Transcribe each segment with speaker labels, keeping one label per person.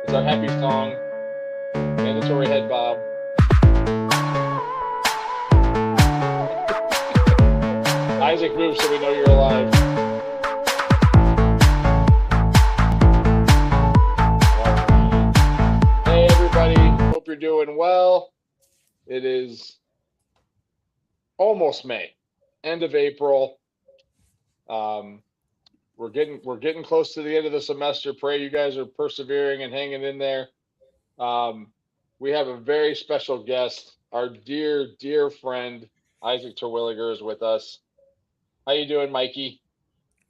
Speaker 1: It's our happy song. Mandatory head bob. Isaac, move so we know you're alive. Hey everybody, hope you're doing well. It is almost May, end of April. We're getting close to the end of the semester. Pray you guys are persevering and hanging in there. We have a very special guest. Our dear friend Isaac Terwilleger is with us. How you doing, Mikey?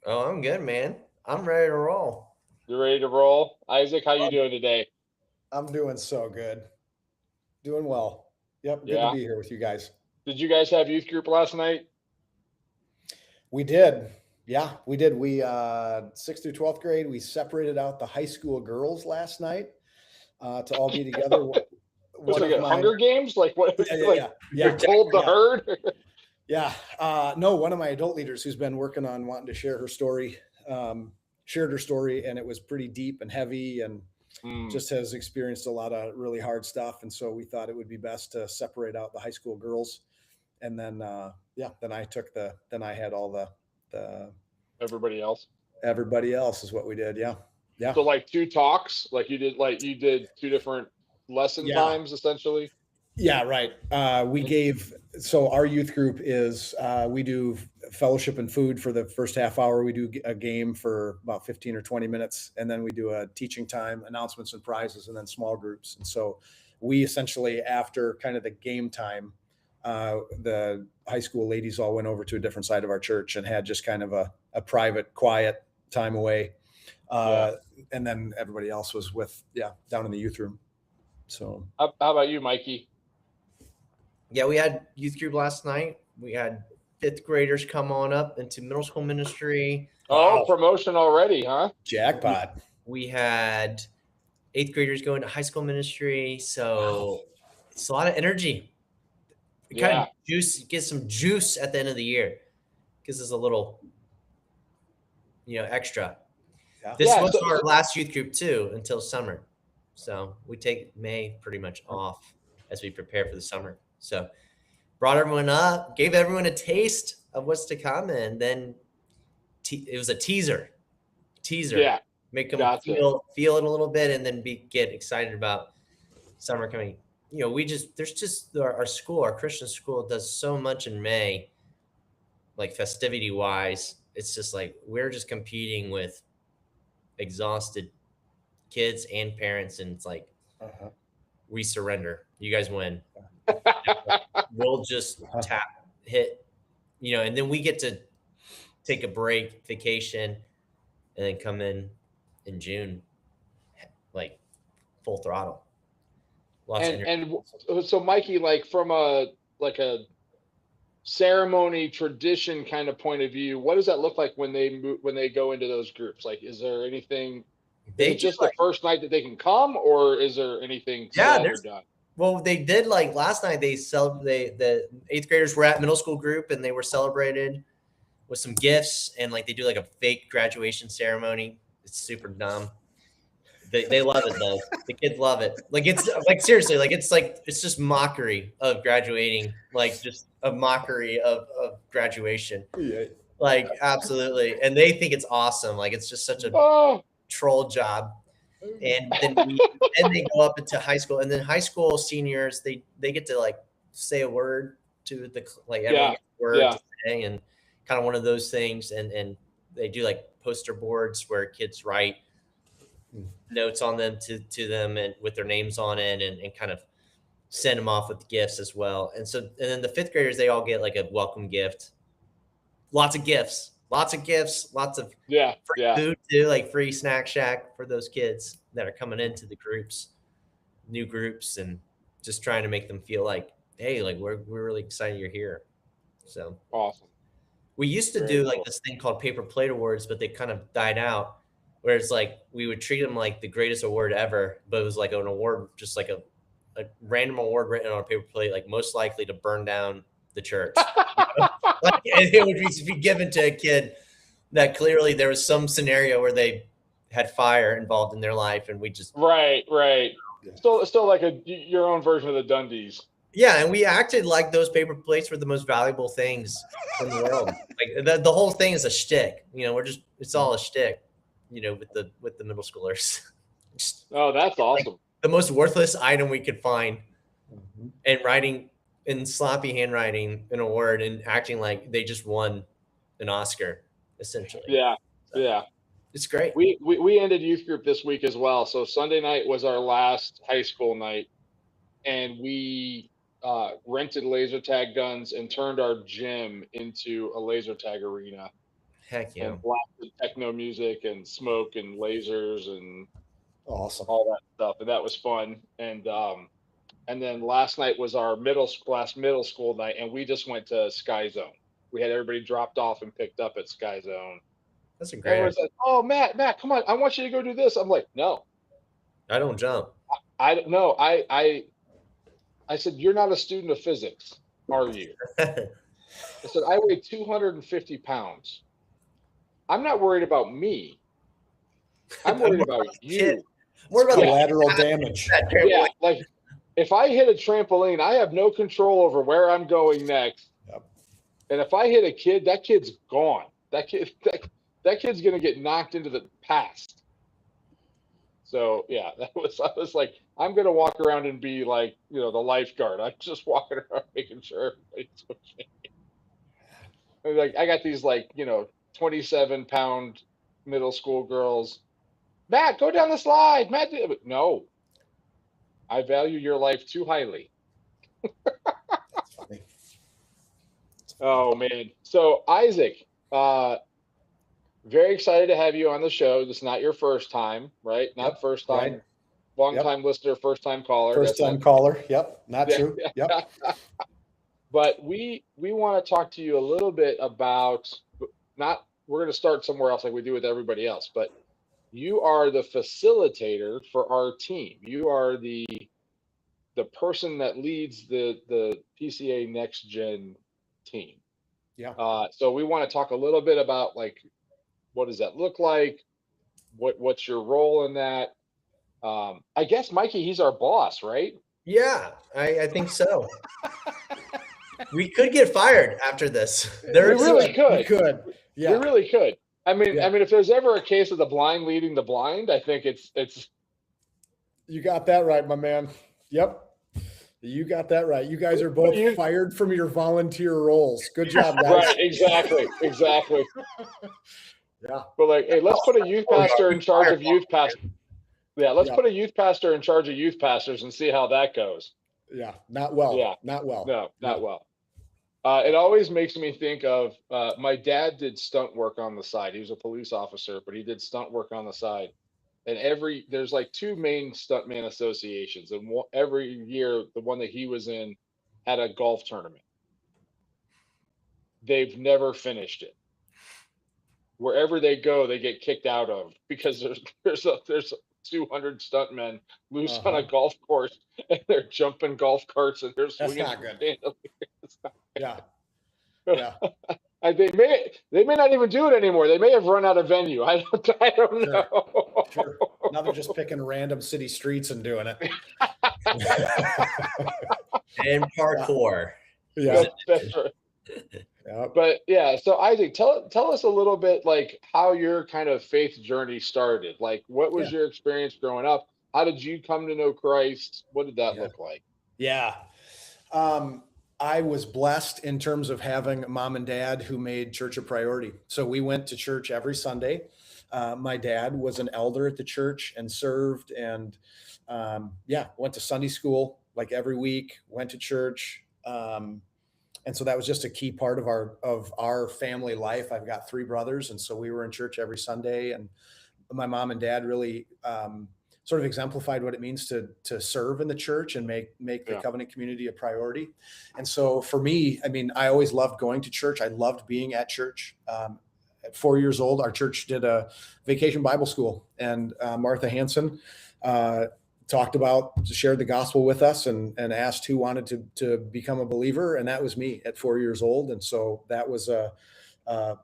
Speaker 2: Oh, I'm good, man. I'm ready to roll.
Speaker 1: You ready to roll? Isaac, how you doing today?
Speaker 3: I'm doing so good. Doing well. Yep, good
Speaker 1: Yeah.
Speaker 3: to be here with you guys.
Speaker 1: Did you guys have youth group last night?
Speaker 3: We did. Yeah, we did. We 6th through 12th grade, we separated out the high school girls last night to all be together.
Speaker 1: It was like Hunger Games? Like what?
Speaker 3: Yeah.
Speaker 1: You're told the herd?
Speaker 3: Yeah. No, one of my adult leaders who's been working on wanting to share her story, shared her story, and it was pretty deep and heavy and just has experienced a lot of really hard stuff. And so we thought it would be best to separate out the high school girls. And then, then I had all the
Speaker 1: everybody else
Speaker 3: is what we did. Yeah.
Speaker 1: So like two talks, like you did two different lesson times essentially.
Speaker 3: Yeah, right. So our youth group is, we do fellowship and food for the first half hour. We do a game for about 15 or 20 minutes. And then we do a teaching time, announcements and prizes, and then small groups. And so we essentially, after kind of the game time, the high school ladies all went over to a different side of our church and had just kind of a private, quiet time away. And then everybody else was down in the youth room. So
Speaker 1: how about you, Mikey?
Speaker 2: Yeah, we had youth group last night. We had 5th graders come on up into middle school ministry.
Speaker 1: Oh, promotion already, huh?
Speaker 3: Jackpot.
Speaker 2: We had 8th graders going to high school ministry. So it's a lot of energy. Kind of get some juice at the end of the year. Gives us a little, extra. Yeah. This was our last youth group too until summer. So we take May pretty much off as we prepare for the summer. So brought everyone up, gave everyone a taste of what's to come, and then it was a teaser. Yeah. Make them feel it a little bit, and then get excited about summer coming. Our school, our Christian school, does so much in May, like festivity wise. It's just like we're just competing with exhausted kids and parents, and it's like we surrender. You guys win. We'll just hit, and then we get to take a break, vacation, and then come in June, like full throttle.
Speaker 1: And so Mikey, like from a ceremony tradition kind of point of view, what does that look like when they go into those groups? Like, is there anything? Is it just the first night that they can come, or is there anything done?
Speaker 2: Well, they did like last night. The 8th graders were at middle school group, and they were celebrated with some gifts, and like they do like a fake graduation ceremony. It's super dumb. They love it though. The kids love it. Like it's like seriously, like it's just mockery of graduating, like just a mockery of graduation. Yeah. Like absolutely. And they think it's awesome. Like it's just such a troll job. And then they go up into high school, and then high school seniors, they get to like say a word to the every word to say, and kind of one of those things. And they do like poster boards where kids write notes on them to them and with their names on it, and kind of send them off with gifts as well. And then the 5th graders, they all get like a welcome gift. Lots of gifts, lots of free food too, like free snack shack for those kids that are coming into the groups, new groups, and just trying to make them feel like, hey, like we're really excited you're here. So
Speaker 1: awesome.
Speaker 2: We used to do like this thing called paper plate awards, but they kind of died out. Where it's like we would treat them like the greatest award ever, but it was like an award, just like a random award written on a paper plate, like most likely to burn down the church. And it would be given to a kid that clearly there was some scenario where they had fire involved in their life, and we just
Speaker 1: Right.
Speaker 3: Yeah.
Speaker 1: Still like your own version of the Dundies.
Speaker 2: yeah, and we acted like those paper plates were the most valuable things in the world. Like the whole thing is a shtick. You know, it's all a shtick. You know, with the middle schoolers.
Speaker 1: Oh, that's awesome.
Speaker 2: The most worthless item we could find, and writing in sloppy handwriting an award and acting like they just won an Oscar, essentially.
Speaker 1: Yeah.
Speaker 2: It's great.
Speaker 1: We ended youth group this week as well. So Sunday night was our last high school night, and we rented laser tag guns and turned our gym into a laser tag arena.
Speaker 2: Heck yeah.
Speaker 1: And blasted techno music and smoke and lasers and
Speaker 3: Awesome.
Speaker 1: all that stuff, and that was fun. And then last night was our middle school night, and we just went to Sky Zone. We had everybody dropped off and picked up at Sky Zone.
Speaker 2: That's a great.
Speaker 1: Everyone's like, "Oh, Matt, come on! I want you to go do this." I'm like, "No,
Speaker 2: I don't jump."
Speaker 1: I don't know. I said, "You're not a student of physics, are you?" I said, "I weigh 250 pounds. I'm not worried about me. I'm worried about you."
Speaker 2: More about
Speaker 3: collateral damage.
Speaker 1: Yeah, like if I hit a trampoline, I have no control over where I'm going next.
Speaker 3: Yep.
Speaker 1: And if I hit a kid, that kid's gone. That kid's gonna get knocked into the past. So yeah, I was like, I'm gonna walk around and be like, the lifeguard. I'm just walking around making sure everybody's okay. And like I got these 27-pound middle school girls. Matt, go down the slide. Matt, no. I value your life too highly.
Speaker 3: That's funny.
Speaker 1: Oh man. So Isaac, very excited to have you on the show. This is not your first time, right? Not first time.
Speaker 3: Right.
Speaker 1: Long time listener, first time caller.
Speaker 3: First time caller. Yep. Not true. Yep.
Speaker 1: But we want to talk to you a little bit about we're going to start somewhere else like we do with everybody else, but you are the facilitator for our team. You are the person that leads the PCA NextGen team.
Speaker 3: Yeah.
Speaker 1: So we want to talk a little bit about what does that look like? What's your role in that? I guess Mikey, he's our boss, right?
Speaker 2: Yeah, I think so. We could get fired after this.
Speaker 1: We really could.
Speaker 3: We could. Yeah.
Speaker 1: We really could. I mean, if there's ever a case of the blind leading the blind, I think it's.
Speaker 3: You got that right, my man. Yep. You got that right. You guys are both fired from your volunteer roles. Good job, guys.
Speaker 1: Right. Exactly.
Speaker 3: Yeah.
Speaker 1: But hey, let's put a youth pastor in charge of youth pastors. Yeah, let's put a youth pastor in charge of youth pastors and see how that goes.
Speaker 3: Yeah. Not well.
Speaker 1: Yeah.
Speaker 3: Not well.
Speaker 1: No, not well. It always makes me think of my dad did stunt work on the side. He was a police officer, but he did stunt work on the side. And there's two main stuntman associations, and every year the one that he was in had a golf tournament. They've never finished it. Wherever they go, they get kicked out of because there's 200 stuntmen loose on a golf course, and they're jumping golf carts and they're swinging.
Speaker 3: That's not
Speaker 1: good.
Speaker 3: Yeah.
Speaker 1: They may not even do it anymore. They may have run out of venue. I don't know.
Speaker 3: Sure. Now they're just picking random city streets and doing it.
Speaker 2: And parkour.
Speaker 3: Yeah.
Speaker 1: That's right.
Speaker 3: Yeah.
Speaker 1: But yeah, so Isaac, tell us a little bit how your kind of faith journey started. What was your experience growing up? How did you come to know Christ? What did that look like?
Speaker 3: Yeah. I was blessed in terms of having a mom and dad who made church a priority. So we went to church every Sunday. My dad was an elder at the church and served and went to Sunday school every week, went to church. And so that was just a key part of our family life. I've got 3 brothers. And so we were in church every Sunday, and my mom and dad really sort of exemplified what it means to serve in the church and make the covenant community a priority. And so for me, I always loved going to church. I loved being at church. At 4 years old, our church did a vacation Bible school, and Martha Hansen shared the gospel with us and asked who wanted to become a believer. And that was me at 4 years old. And so that was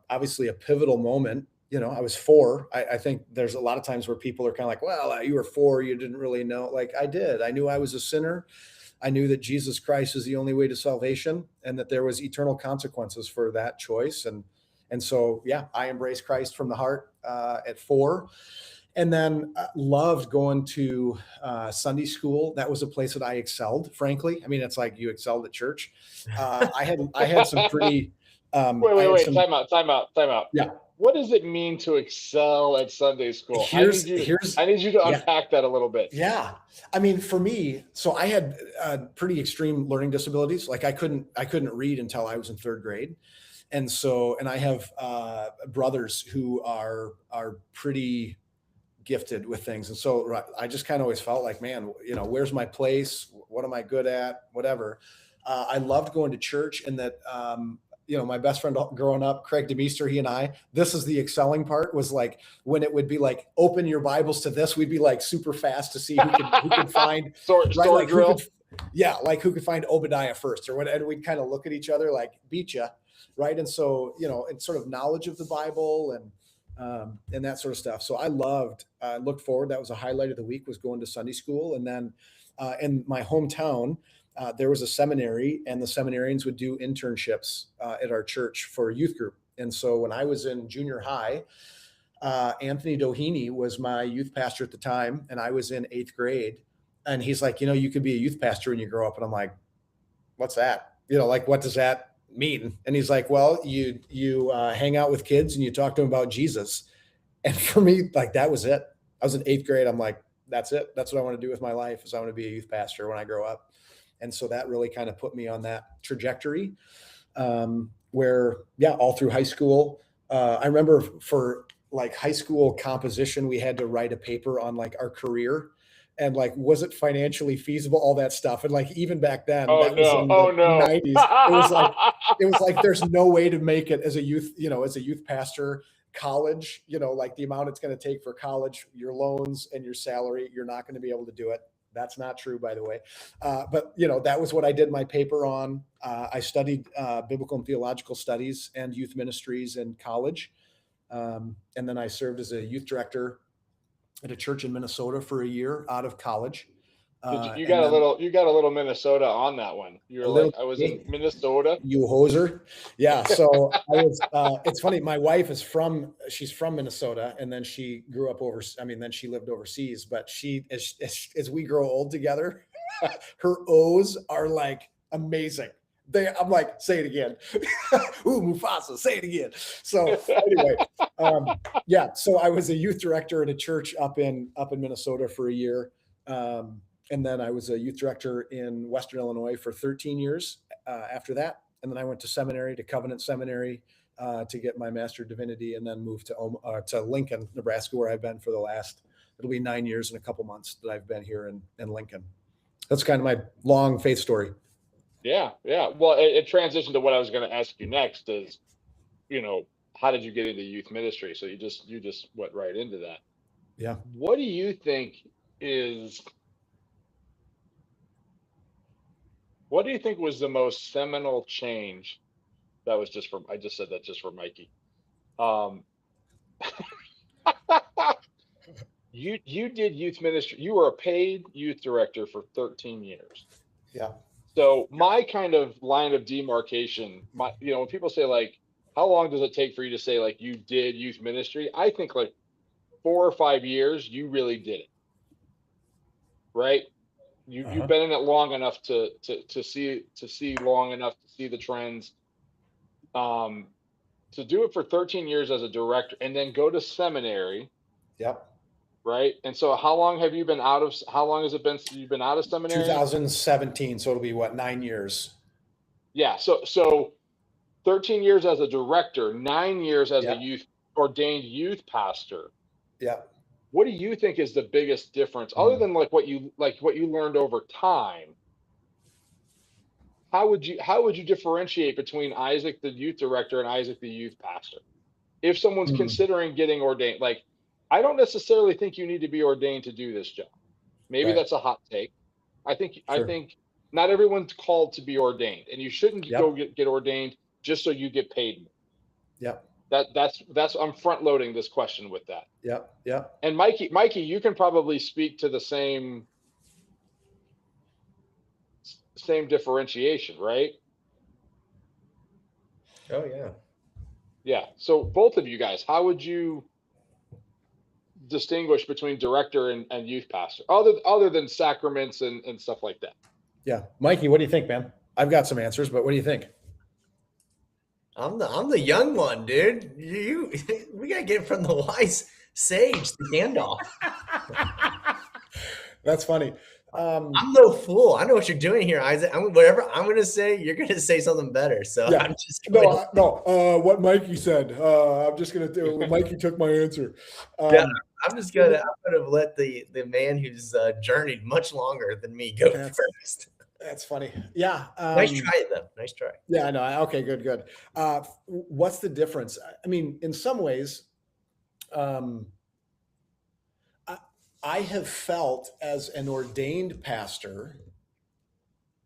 Speaker 3: obviously a pivotal moment I was 4. I think there's a lot of times where people are kind of like, well, you were 4, you didn't really know. Like I did. I knew I was a sinner. I knew that Jesus Christ is the only way to salvation and that there was eternal consequences for that choice. And so, yeah, I embraced Christ from the heart at 4. And then loved going to Sunday school. That was a place that I excelled, frankly. I mean, it's like you excelled at church. I had some pretty.
Speaker 1: Wait. Time out.
Speaker 3: Yeah.
Speaker 1: What does it mean to excel at Sunday school? I need you to unpack that a little bit.
Speaker 3: Yeah. I mean, for me, so I had pretty extreme learning disabilities. Like I couldn't read until I was in 3rd grade. And I have brothers who are pretty gifted with things. And so I just kind of always felt like, man, where's my place? What am I good at? Whatever. I loved going to church, and that, my best friend growing up, Craig DeMeester, he and I, this is the excelling part, was like when it would be like, open your Bibles to this, we'd be like super fast to see who could find
Speaker 1: sword drill.
Speaker 3: Who could find Obadiah first or what. And we'd kind of look at each other like, beat you. Right. And so, it's sort of knowledge of the Bible and that sort of stuff. So I looked forward. That was a highlight of the week, was going to Sunday school. And then in my hometown, there was a seminary, and the seminarians would do internships at our church for a youth group. And so when I was in junior high, Anthony Doheny was my youth pastor at the time, and I was in 8th grade. And he's like, you could be a youth pastor when you grow up. And I'm like, what's that? What does that mean? And he's like, well, you hang out with kids and you talk to them about Jesus. And for me, like, that was it. I was in 8th grade. I'm like, that's it. That's what I want to do with my life, is I want to be a youth pastor when I grow up. And so that really kind of put me on that trajectory where, all through high school, I remember for like high school composition, we had to write a paper on like our career and like, was it financially feasible, all that stuff. And like, even back then,
Speaker 1: was in the
Speaker 3: 90s, it was like, there's no way to make it as a youth, as a youth pastor. College, like the amount it's going to take for college, your loans and your salary, you're not going to be able to do it. That's not true, by the way. But that was what I did my paper on. I studied biblical and theological studies and youth ministries in college. And then I served as a youth director at a church in Minnesota for a year out of college.
Speaker 1: You got a little Minnesota on that one. You were like, I was in Minnesota.
Speaker 3: You hoser. Yeah. So I was, it's funny. My wife she's from Minnesota, and then she grew up then she lived overseas, but as we grow old together, her O's are like amazing. I'm like, say it again. Ooh, Mufasa, say it again. So anyway, so I was a youth director at a church up in Minnesota for a year. And then I was a youth director in Western Illinois for 13 years after that. And then I went to seminary, to Covenant Seminary, to get my Master of Divinity, and then moved to Lincoln, Nebraska, where I've been for the last, it'll be 9 years and a couple months that I've been here in Lincoln. That's kind of my long faith story.
Speaker 1: Yeah. Well, it transitioned to what I was going to ask you next is, how did you get into youth ministry? So you just went right into that.
Speaker 3: Yeah.
Speaker 1: What do you think was the most seminal change? That was I just said that just for Mikey. You did youth ministry. You were a paid youth director for 13 years.
Speaker 3: Yeah.
Speaker 1: So my kind of line of demarcation, when people say like, how long does it take for you to say like you did youth ministry? I think like 4 or 5 years, you really did it. Right? You've been in it long enough to see long enough to see the trends. To do it for 13 years as a director and then go to seminary.
Speaker 3: Yep.
Speaker 1: Right. And so how long has it been since you've been out of seminary?
Speaker 3: 2017. So it'll be 9 years.
Speaker 1: Yeah. So 13 years as a director, 9 years as a ordained youth pastor.
Speaker 3: Yeah.
Speaker 1: What do you think is the biggest difference, other than what you learned over time? How would you differentiate between Isaac the youth director and Isaac the youth pastor? If someone's considering getting ordained, like, I don't necessarily think you need to be ordained to do this job. Maybe that's a hot take. I think not everyone's called to be ordained, and you shouldn't go get ordained just so you get paid more.
Speaker 3: Yep.
Speaker 1: That's I'm front loading this question with that.
Speaker 3: Yep. Yep.
Speaker 1: And Mikey, you can probably speak to the same differentiation, right?
Speaker 2: Oh yeah.
Speaker 1: Yeah. So both of you guys, how would you distinguish between director and youth pastor, other than sacraments and stuff like that?
Speaker 3: Yeah. Mikey, what do you think, man? I've got some answers, but what do you think?
Speaker 2: I'm the young one, dude. We gotta get from the wise sage to Gandalf.
Speaker 3: That's funny.
Speaker 2: I'm no fool. I know what you're doing here, Isaac. Whatever I'm gonna say, you're gonna say something better. So
Speaker 3: Yeah.
Speaker 2: I'm just going
Speaker 3: what Mikey said. I'm just gonna do. Mikey took my answer.
Speaker 2: Yeah, I'm gonna let the man who's journeyed much longer than me go first.
Speaker 3: That's funny. Yeah.
Speaker 2: Nice try, though. Nice try.
Speaker 3: Yeah, I know. Okay, good. What's the difference? I mean, in some ways, I have felt as an ordained pastor,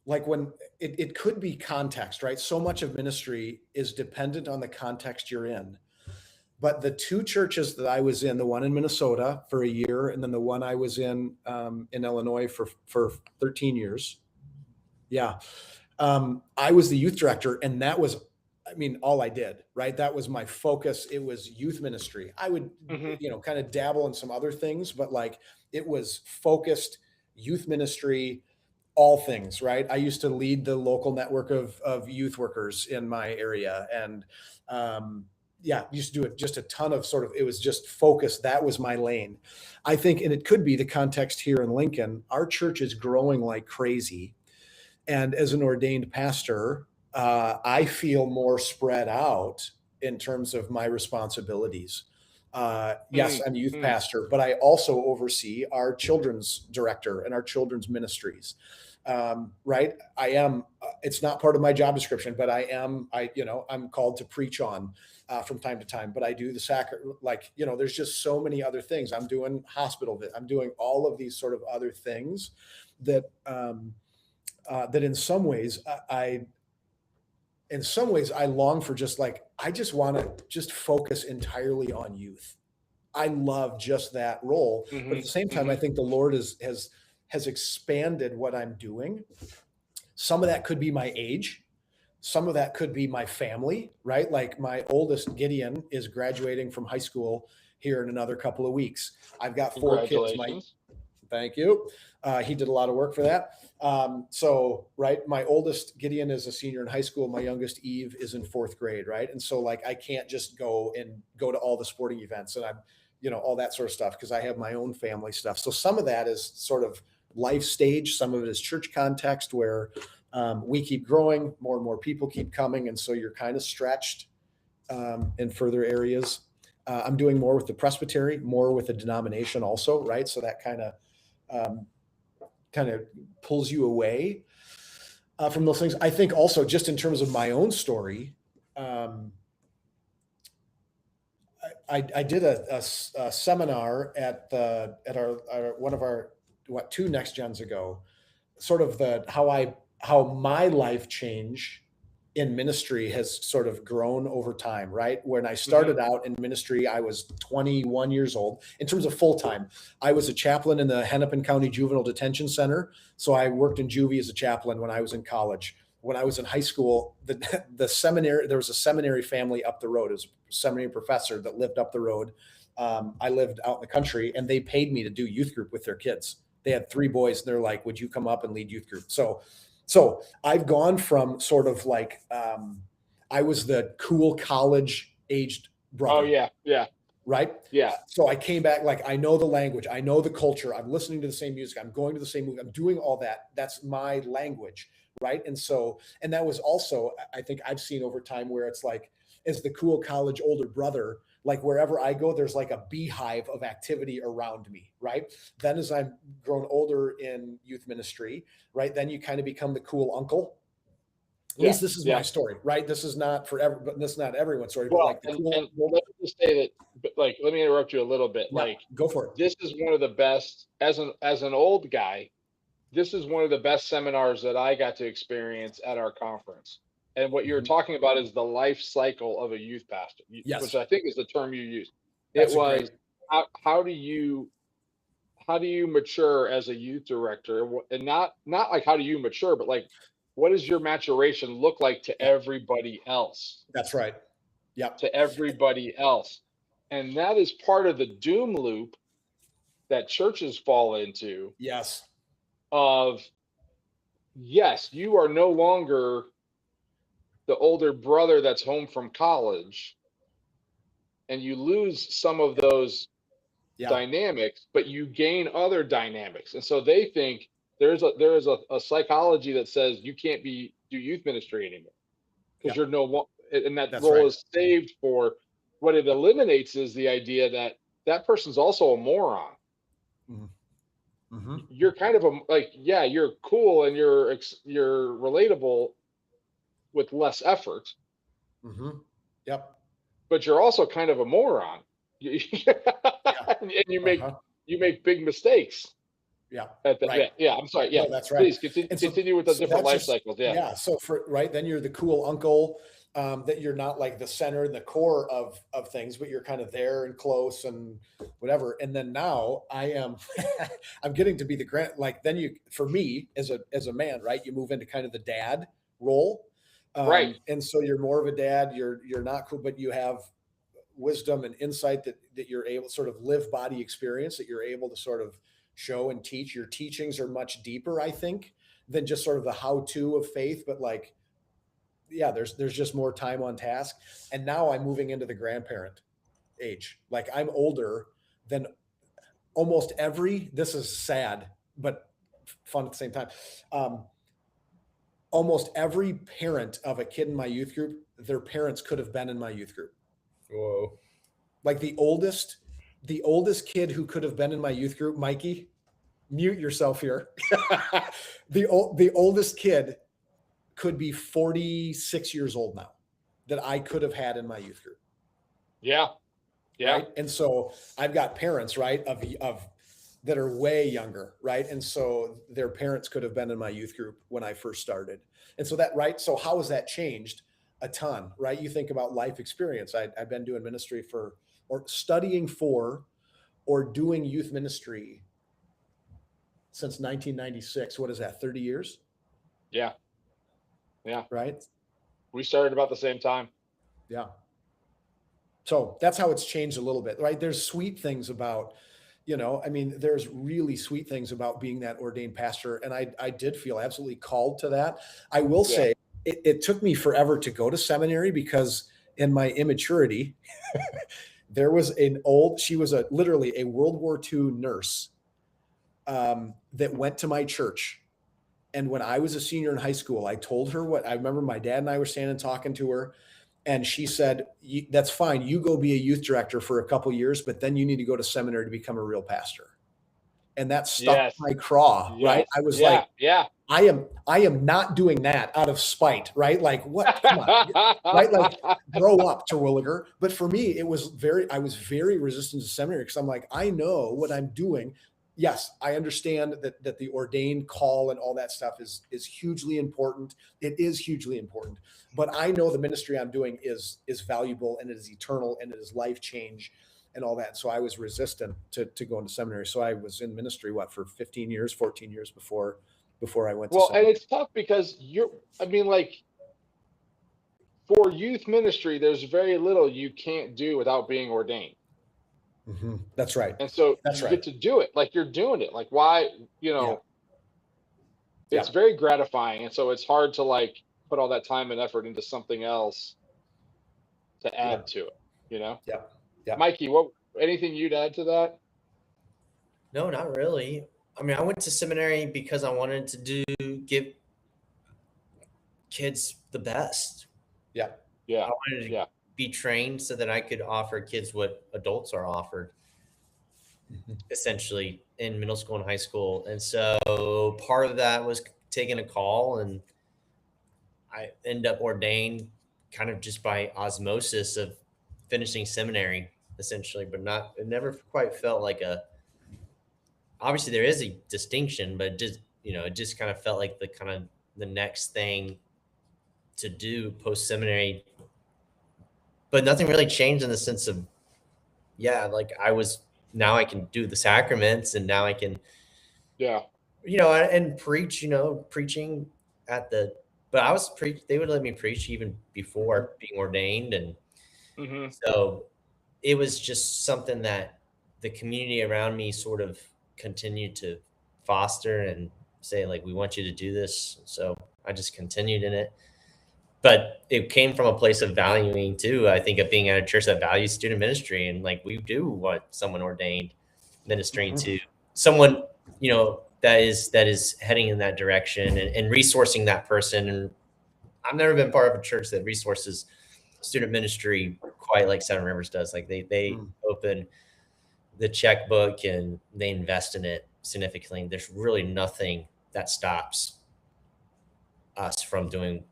Speaker 3: like when it could be context, right? So much of ministry is dependent on the context you're in. But the two churches that I was in, the one in Minnesota for a year, and then the one I was in Illinois for 13 years. Yeah. I was the youth director, and that was, I mean, all I did, right? That was my focus. It was youth ministry. I would, kind of dabble in some other things, but like it was focused youth ministry, all things, right? I used to lead the local network of youth workers in my area. And, used to do it just a ton of it was just focused. That was my lane. I think, and it could be the context here in Lincoln, our church is growing like crazy. And as an ordained pastor, I feel more spread out in terms of my responsibilities. Yes, I'm a youth pastor, but I also oversee our children's director and our children's ministries. Right. I am, it's not part of my job description, but I'm called to preach on from time to time, but I do the there's just so many other things. I'm doing hospital, I'm doing all of these sort of other things that, that in some ways I long for I just want to just focus entirely on youth. I love just that role. But at the same time, I think the Lord has expanded what I'm doing. Some of that could be my age. Some of that could be my family, right? Like my oldest, Gideon, is graduating from high school here in another couple of weeks. I've got 4 kids. Thank you. He did a lot of work for that. My oldest Gideon is a senior in high school. My youngest Eve is in 4th grade. Right. And so I can't just go to all the sporting events and all that sort of stuff, because I have my own family stuff. So some of that is sort of life stage. Some of it is church context where we keep growing, more and more people keep coming. And so you're kind of stretched in further areas. I'm doing more with the presbytery, more with the denomination also. Right. So that kind of pulls you away from those things. I think also just in terms of my own story, I did a seminar at our one of our 2 NextGens ago, sort of how my life change in ministry has sort of grown over time, right? When I started out in ministry, I was 21 years old. In terms of full-time, I was a chaplain in the Hennepin County Juvenile Detention Center. So I worked in juvie as a chaplain when I was in college. When I was in high school, the seminary, there was a seminary family up the road. It was a seminary professor that lived up the road. I lived out in the country, and they paid me to do youth group with their kids. They had 3 boys, and they're like, would you come up and lead youth group? So I've gone from sort of I was the cool college aged brother.
Speaker 1: Oh yeah. Yeah.
Speaker 3: Right.
Speaker 1: Yeah.
Speaker 3: So I came back, I know the language, I know the culture. I'm listening to the same music. I'm going to the same movie. I'm doing all that. That's my language. Right. And that was also, I think I've seen over time where it's as the cool college older brother, wherever I go, there's a beehive of activity around me. Right. Then as I've grown older in youth ministry, right, then you kind of become the cool uncle. At least this is my story, right? This is not but this is not everyone's story.
Speaker 1: Well,
Speaker 3: but
Speaker 1: let me just say that, let me interrupt you a little bit.
Speaker 3: Yeah, go for it.
Speaker 1: This is one of the best, as an old guy, this is one of the best seminars that I got to experience at our conference. And what you're talking about is the life cycle of a youth pastor,
Speaker 3: Yes.
Speaker 1: which I think is the term you used.
Speaker 3: That's
Speaker 1: It
Speaker 3: a
Speaker 1: was
Speaker 3: great-
Speaker 1: how do you mature as a youth director, and not like how do you mature, but like what does your maturation look like to
Speaker 3: Yeah.
Speaker 1: everybody else?
Speaker 3: That's right. Yep.
Speaker 1: To everybody else. And that is part of the doom loop that churches fall into
Speaker 3: Yes.
Speaker 1: of, yes, you are no longer the older brother that's home from college, and you lose some of those
Speaker 3: Yeah.
Speaker 1: dynamics, but you gain other dynamics. And so they think there is a psychology that says you can't do youth ministry anymore because you're no longer, and that
Speaker 3: That's
Speaker 1: role
Speaker 3: right.
Speaker 1: is saved for. What it eliminates is the idea that that person's also a moron.
Speaker 3: Mm-hmm.
Speaker 1: You're kind of yeah, you're cool and you're relatable with less effort,
Speaker 3: Mm-hmm. Yep.
Speaker 1: but you're also kind of a moron. And you make big mistakes.
Speaker 3: Yeah.
Speaker 1: At the,
Speaker 3: Right.
Speaker 1: yeah. I'm sorry. Yeah.
Speaker 3: No, that's right.
Speaker 1: Please
Speaker 3: And so-
Speaker 1: continue with the
Speaker 3: so
Speaker 1: different
Speaker 3: that's
Speaker 1: life
Speaker 3: just-
Speaker 1: cycles. Yeah.
Speaker 3: Yeah. So then you're the cool uncle, that you're not like the center and the core of things, but you're kind of there and close and whatever. And then now I am, I'm getting to be the like, then for me as a man, right, you move into kind of the dad role.
Speaker 1: Right.
Speaker 3: And so you're more of a dad, you're not cool, but you have wisdom and insight that you're able to sort of live body experience, that you're able to sort of show and teach. Your teachings are much deeper, I think, than just sort of the how-to of faith, but like, yeah, there's just more time on task. And now I'm moving into the grandparent age. Like I'm older than almost this is sad, but fun at the same time. Almost every parent of a kid in my youth group, their parents could have been in my youth group.
Speaker 2: Whoa.
Speaker 3: Like the oldest kid who could have been in my youth group, Mikey, mute yourself here. The oldest kid could be 46 years old now that I could have had in my youth group.
Speaker 1: Yeah. Yeah.
Speaker 3: Right. And so I've got parents, right, of that are way younger, right? And so their parents could have been in my youth group when I first started. And so so how has that changed? A ton, right? You think about life experience. I've been doing ministry or studying for or doing youth ministry since 1996. What is that? 30 years?
Speaker 1: Yeah. Yeah.
Speaker 3: Right.
Speaker 1: We started about the same time.
Speaker 3: Yeah. So that's how it's changed a little bit, right? There's sweet things about, there's really sweet things about being that ordained pastor. And I did feel absolutely called to that. I will say it took me forever to go to seminary because in my immaturity, there was she was literally a World War II nurse that went to my church. And when I was a senior in high school, I told her I remember my dad and I were standing talking to her. And she said, that's fine. You go be a youth director for a couple years, but then you need to go to seminary to become a real pastor. And that stuck in my craw, right? I was like, I am not doing that out of spite, right? Like what? Come on, right? Like grow up, Terwilleger. But for me, I was very resistant to seminary because I'm like, I know what I'm doing. Yes, I understand that the ordained call and all that stuff is hugely important. It is hugely important. But I know the ministry I'm doing is valuable and it is eternal and it is life change and all that. So I was resistant to go into seminary. So I was in ministry, for 14 years before I went to seminary.
Speaker 1: And it's tough because for youth ministry, there's very little you can't do without being ordained.
Speaker 3: Mm-hmm. That's right.
Speaker 1: And so you get to do it like you're doing it. Like why, it's very gratifying. And so it's hard to put all that time and effort into something else to add to it,
Speaker 3: Yeah.
Speaker 1: Mikey, anything you'd add to that?
Speaker 2: No, not really. I mean, I went to seminary because I wanted to give kids the best.
Speaker 3: Yeah.
Speaker 1: Yeah.
Speaker 2: I wanted to be trained so that I could offer kids what adults are offered, essentially in middle school and high school. And so part of that was taking a call, and I ended up ordained kind of just by osmosis of finishing seminary, essentially, but it never quite felt like obviously there is a distinction, but it just kind of felt like the next thing to do post seminary, but nothing really changed in the sense of, like now I can do the sacraments, and now I can, and preach, preaching at the, but I was they would let me preach even before being ordained. And so it was just something that the community around me sort of continued to foster and say, like, we want you to do this. So I just continued in it. But it came from a place of valuing too, I think, of being at a church that values student ministry. And like, we do want someone ordained ministering to someone, that is heading in that direction, and resourcing that person. And I've never been part of a church that resources student ministry quite like Seven Rivers does. Like they open the checkbook and they invest in it significantly. There's really nothing that stops us from doing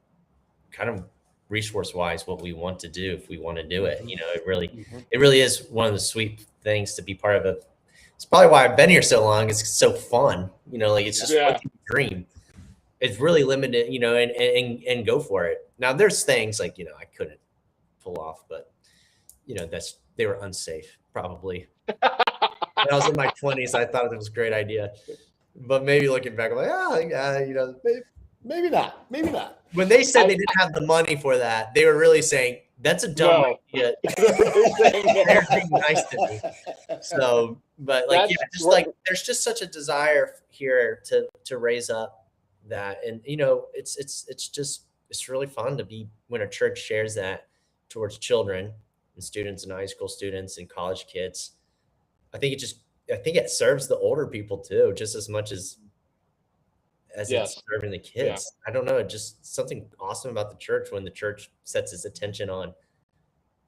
Speaker 2: kind of resource wise what we want to do if we want to do it. It really is one of the sweet things to be part of it. It's probably why I've been here so long. It's so fun, like it's just like a dream. It's really limited, and go for it. Now there's things like, I couldn't pull off, but they were unsafe probably. When I was in my 20s, I thought it was a great idea, but maybe looking back, I'm like,
Speaker 3: maybe not.
Speaker 2: When they said they didn't have the money for that, they were really saying that's a dumb idea. They're being nice to me. So, but like, there's just such a desire here to raise up that, and it's really fun to be when a church shares that towards children and students and high school students and college kids. I think it serves the older people too, just as much as it's serving the kids. I don't know, just something awesome about the church when the church sets its attention on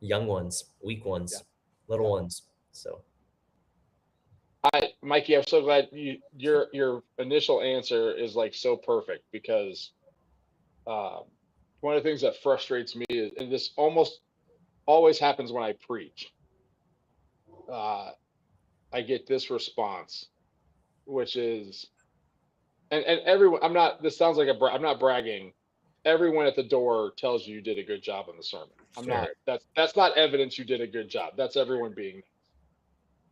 Speaker 2: young ones, weak ones, little ones. So,
Speaker 1: Mikey, I'm so glad your initial answer is like so perfect, because one of the things that frustrates me is, and this almost always happens when I preach, I get this response, which is, and everyone, this sounds like I'm not bragging. Everyone at the door tells you did a good job on the sermon. That's not evidence you did a good job. That's everyone being nice.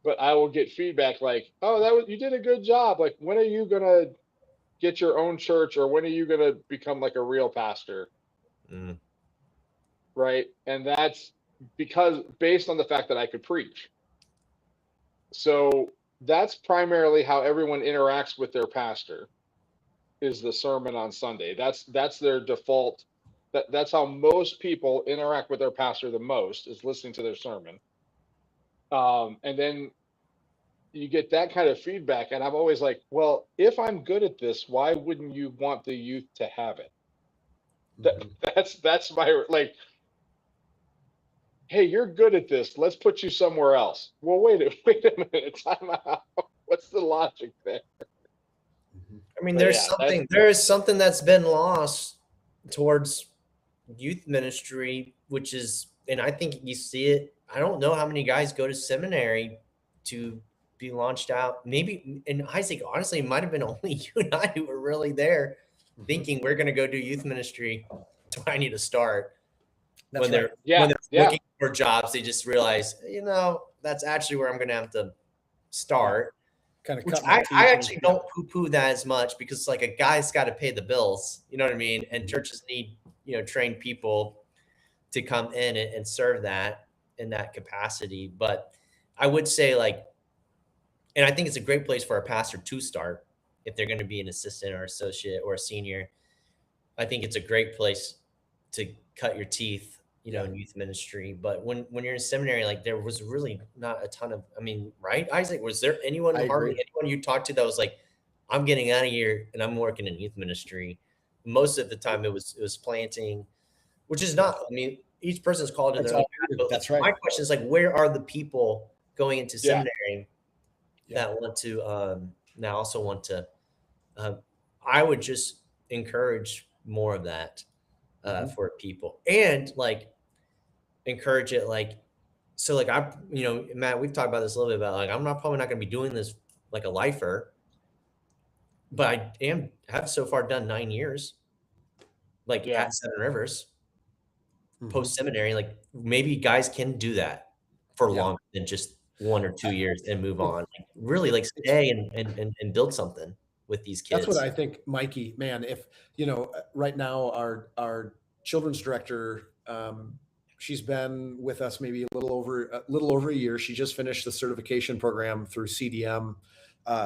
Speaker 1: But I will get feedback like, oh, you did a good job. Like, when are you going to get your own church, or when are you going to become like a real pastor? Right. And that's because based on the fact that I could preach. So that's primarily how everyone interacts with their pastor, is the sermon on Sunday. That's their default. That's how most people interact with their pastor the most, is listening to their sermon. And then you get that kind of feedback. And I'm always like, well, if I'm good at this, why wouldn't you want the youth to have it? That's my, like, hey, you're good at this, let's put you somewhere else. Well, wait a minute, time out. What's the logic there?
Speaker 2: I mean, there is something that's been lost towards youth ministry, which is, and I think you see it. I don't know how many guys go to seminary to be launched out. Maybe, and Isaac, honestly, it might have been only you and I who were really there thinking we're going to go do youth ministry. Do I need to start? When they're looking for jobs, they just realize, that's actually where I'm going to have to start. I actually don't poo-poo that as much, because like, a guy's got to pay the bills, you know what I mean? And churches need, trained people to come in and serve that in that capacity. But I would say, like, and I think it's a great place for a pastor to start if they're going to be an assistant or associate or a senior. I think it's a great place to cut your teeth, in youth ministry. But when you're in seminary, like, there was really not a ton of, right, Isaac? Was there anyone you talked to that was like, I'm getting out of here and I'm working in youth ministry? Most of the time it was planting, which is not, each person's called to their own path. That's right. My question is, like, where are the people going into seminary that want to, now also want to, I would just encourage more of that for people, and like, encourage it. Like, so like, Matt, we've talked about this a little bit about, like, I'm probably not going to be doing this like a lifer, but I have so far done 9 years. like
Speaker 1: Yeah.
Speaker 2: at Seven Rivers,
Speaker 3: Mhm.
Speaker 2: post seminary, like maybe guys can do that for
Speaker 3: Yeah.
Speaker 2: longer than just 1 or 2 years and move on. Like really like
Speaker 3: It's-
Speaker 2: stay and build something with these kids.
Speaker 3: That's what I think, Mikey, man, if, right now our children's director, she's been with us maybe a little over a year. She just finished the certification program through CDM,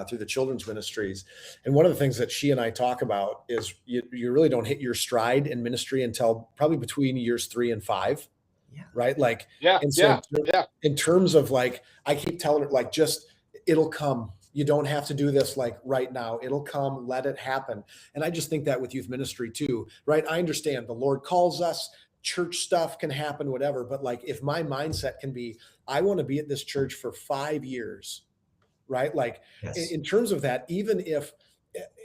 Speaker 3: through the children's ministries. And one of the things that she and I talk about is you really don't hit your stride in ministry until probably between years 3 and 5.
Speaker 2: Yeah.
Speaker 3: Right. Like,
Speaker 1: Yeah.
Speaker 3: and so
Speaker 1: Yeah.
Speaker 3: in terms of like, I keep telling her, like, just, it'll come. You don't have to do this like right now. It'll come, let it happen. And I just think that with youth ministry too, right? I understand the Lord calls us, church stuff can happen, whatever. But like, if my mindset can be, I want to be at this church for 5 years, right? Like
Speaker 2: Yes.
Speaker 3: in terms of that, even if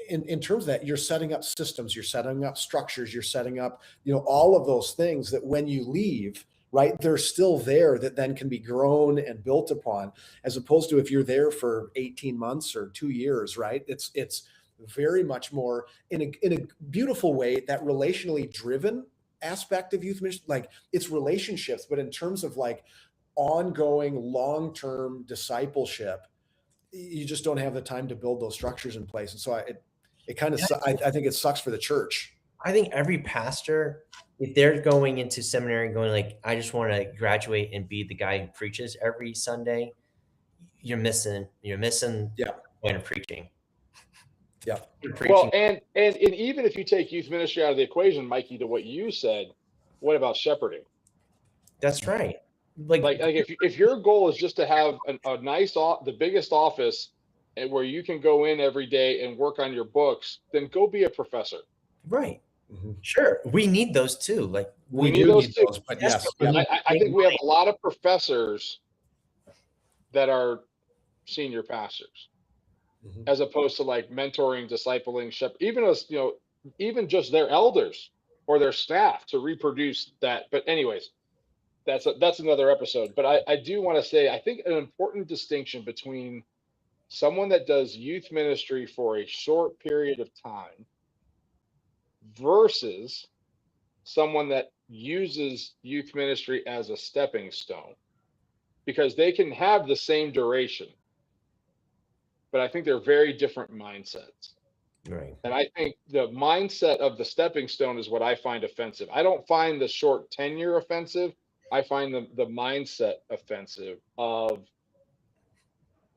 Speaker 3: in terms of that, you're setting up systems, you're setting up structures, you're setting up, all of those things that when you leave, right, they're still there, that then can be grown and built upon, as opposed to if you're there for 18 months or 2 years, right? It's very much more in a beautiful way, that relationally driven aspect of youth ministry, like it's relationships, but in terms of like ongoing long-term discipleship, you just don't have the time to build those structures in place. And so it kind of, I think it sucks for the church.
Speaker 2: I think every pastor, if they're going into seminary and going like, I just want to graduate and be the guy who preaches every Sunday, you're missing
Speaker 3: Yeah.
Speaker 2: the point of preaching.
Speaker 3: Yeah.
Speaker 1: Well, and even if you take youth ministry out of the equation, Mikey, to what you said, what about shepherding?
Speaker 2: That's right.
Speaker 1: Like if your goal is just to have a nice, the biggest office and where you can go in every day and work on your books, then go be a professor.
Speaker 2: Right.
Speaker 3: Mm-hmm.
Speaker 2: Sure. We need those too. Like
Speaker 3: we do need those, but yes.
Speaker 1: I think we have a lot of professors that are senior pastors,
Speaker 3: Mm-hmm.
Speaker 1: as opposed to like mentoring, discipling, even as, even just their elders or their staff to reproduce that. But anyways, that's another episode. But I do want to say, I think an important distinction between someone that does youth ministry for a short period of time versus someone that uses youth ministry as a stepping stone, because they can have the same duration, but I think they're very different mindsets.
Speaker 2: Right.
Speaker 1: And I think the mindset of the stepping stone is what I find offensive. I don't find the short tenure offensive. I find the mindset offensive of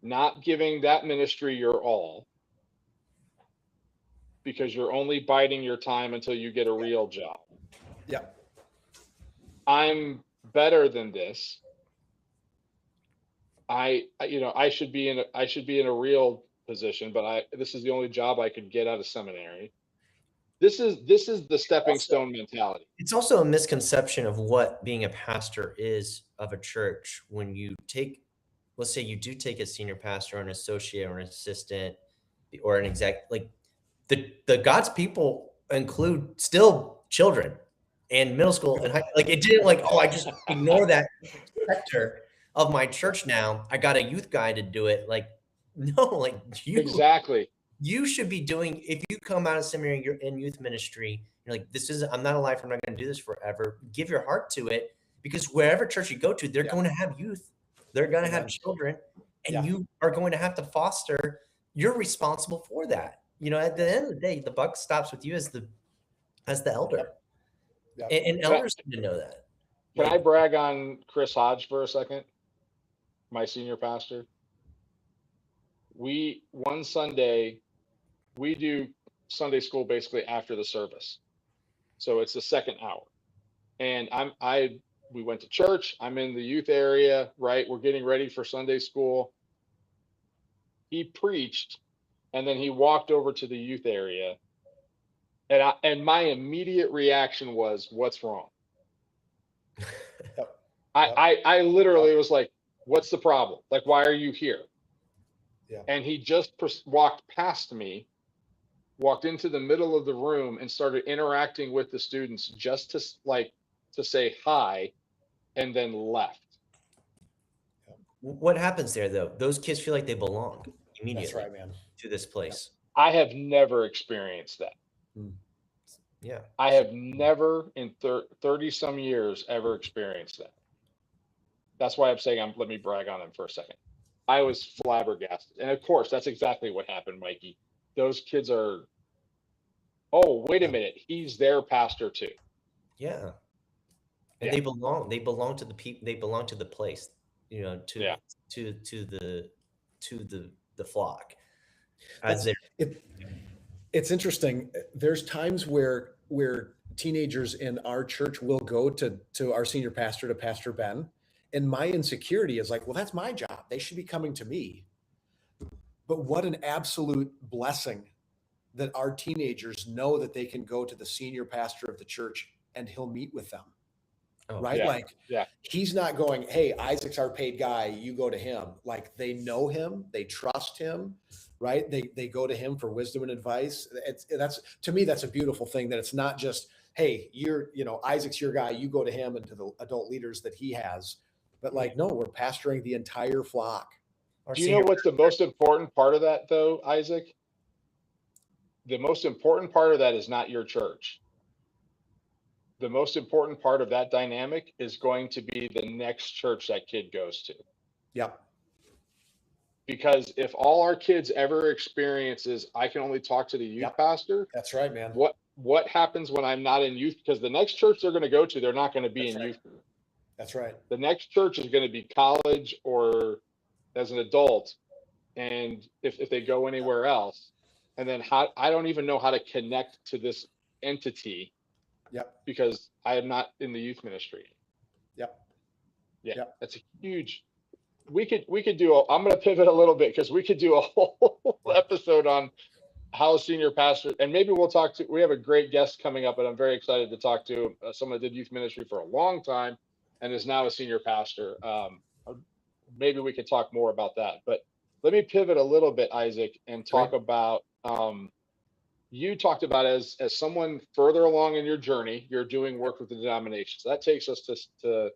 Speaker 1: not giving that ministry your all because you're only biding your time until you get a real job.
Speaker 3: Yeah.
Speaker 1: I'm better than this. I should be in a real position, but this is the only job I could get out of seminary. This is the stepping stone mentality.
Speaker 2: It's also a misconception of what being a pastor is of a church. When you take, let's say you do take a senior pastor or an associate or an assistant or an exec, like the God's people include still children and middle school and high, like it didn't like, oh, I just ignore that sector of my church now. I got a youth guy to do it. Like, no, like
Speaker 1: Exactly.
Speaker 2: You should be doing, if you come out of seminary, you're in youth ministry, you're like, I'm not a lifer, I'm not going to do this forever. Give your heart to it, because wherever church you go to, they're going to have youth. They're going to have children, and you are going to have to foster. You're responsible for that. At the end of the day, the buck stops with you as the elder.
Speaker 3: Yep.
Speaker 2: And elders need to know that.
Speaker 1: Can I brag on Chris Hodge for a second? My senior pastor. One Sunday, we do Sunday school basically after the service. So it's the second hour. And we went to church. I'm in the youth area, right? We're getting ready for Sunday school. He preached, and then he walked over to the youth area. And my immediate reaction was, what's wrong?
Speaker 3: Yep.
Speaker 1: I literally was like, what's the problem? Like, why are you here?
Speaker 3: Yeah.
Speaker 1: And he just walked past me, walked into the middle of the room and started interacting with the students just to say hi, and then left.
Speaker 2: What happens there though? Those kids feel like they belong immediately.
Speaker 3: That's right, man.
Speaker 2: To this place.
Speaker 1: I have never experienced that.
Speaker 2: Yeah.
Speaker 1: I have never in 30 some years ever experienced that. That's why I'm saying let me brag on them for a second. I was flabbergasted. And of course, that's exactly what happened, Mikey. Those kids are, oh, wait a minute. He's their pastor too.
Speaker 2: Yeah. And
Speaker 1: Yeah.
Speaker 2: they belong to the people, they belong to the place, you know,
Speaker 1: Yeah.
Speaker 2: to the flock.
Speaker 3: That's
Speaker 2: As
Speaker 3: it. It's interesting. There's times where teenagers in our church will go to our senior pastor, to Pastor Ben, and my insecurity is like, well, that's my job. They should be coming to me. But what an absolute blessing that our teenagers know that they can go to the senior pastor of the church and he'll meet with them.
Speaker 2: Oh,
Speaker 3: Right?
Speaker 1: Yeah.
Speaker 3: Like,
Speaker 1: Yeah.
Speaker 3: he's not going, hey, Isaac's our paid guy, you go to him. Like, they know him, they trust him, right? They go to him for wisdom and advice. That's, to me, that's a beautiful thing, that it's not just, hey, Isaac's your guy, you go to him and to the adult leaders that he has. But like, no, we're pastoring the entire flock.
Speaker 2: our
Speaker 1: Do you know
Speaker 2: senior
Speaker 1: what's the most important part of that though, Isaac? The most important part of that is not your church. The most important part of that dynamic is going to be the next church that kid goes to.
Speaker 3: Yep.
Speaker 1: Because if all our kids ever experience is, I can only talk to the youth
Speaker 3: Yep.
Speaker 1: pastor,
Speaker 3: That's right, man.
Speaker 1: what happens when I'm not in youth? Because the next church they're going to go to, they're not going to be
Speaker 3: That's
Speaker 1: in
Speaker 3: right.
Speaker 1: youth group.
Speaker 3: That's right.
Speaker 1: The next church is going to be college or as an adult. And if they go anywhere else, and then I don't even know how to connect to this entity.
Speaker 3: Yep.
Speaker 1: Because I am not in the youth ministry.
Speaker 3: Yep.
Speaker 1: Yeah.
Speaker 3: Yep.
Speaker 1: That's a huge, we could do, I'm going to pivot a little bit because we could do a whole episode on how a senior pastor, and maybe we have a great guest coming up, and I'm very excited to talk to someone that did youth ministry for a long time and is now a senior pastor. Maybe we could talk more about that, but let me pivot a little bit, Isaac, and talk about, you talked about as someone further along in your journey, you're doing work with the denomination. So that takes us to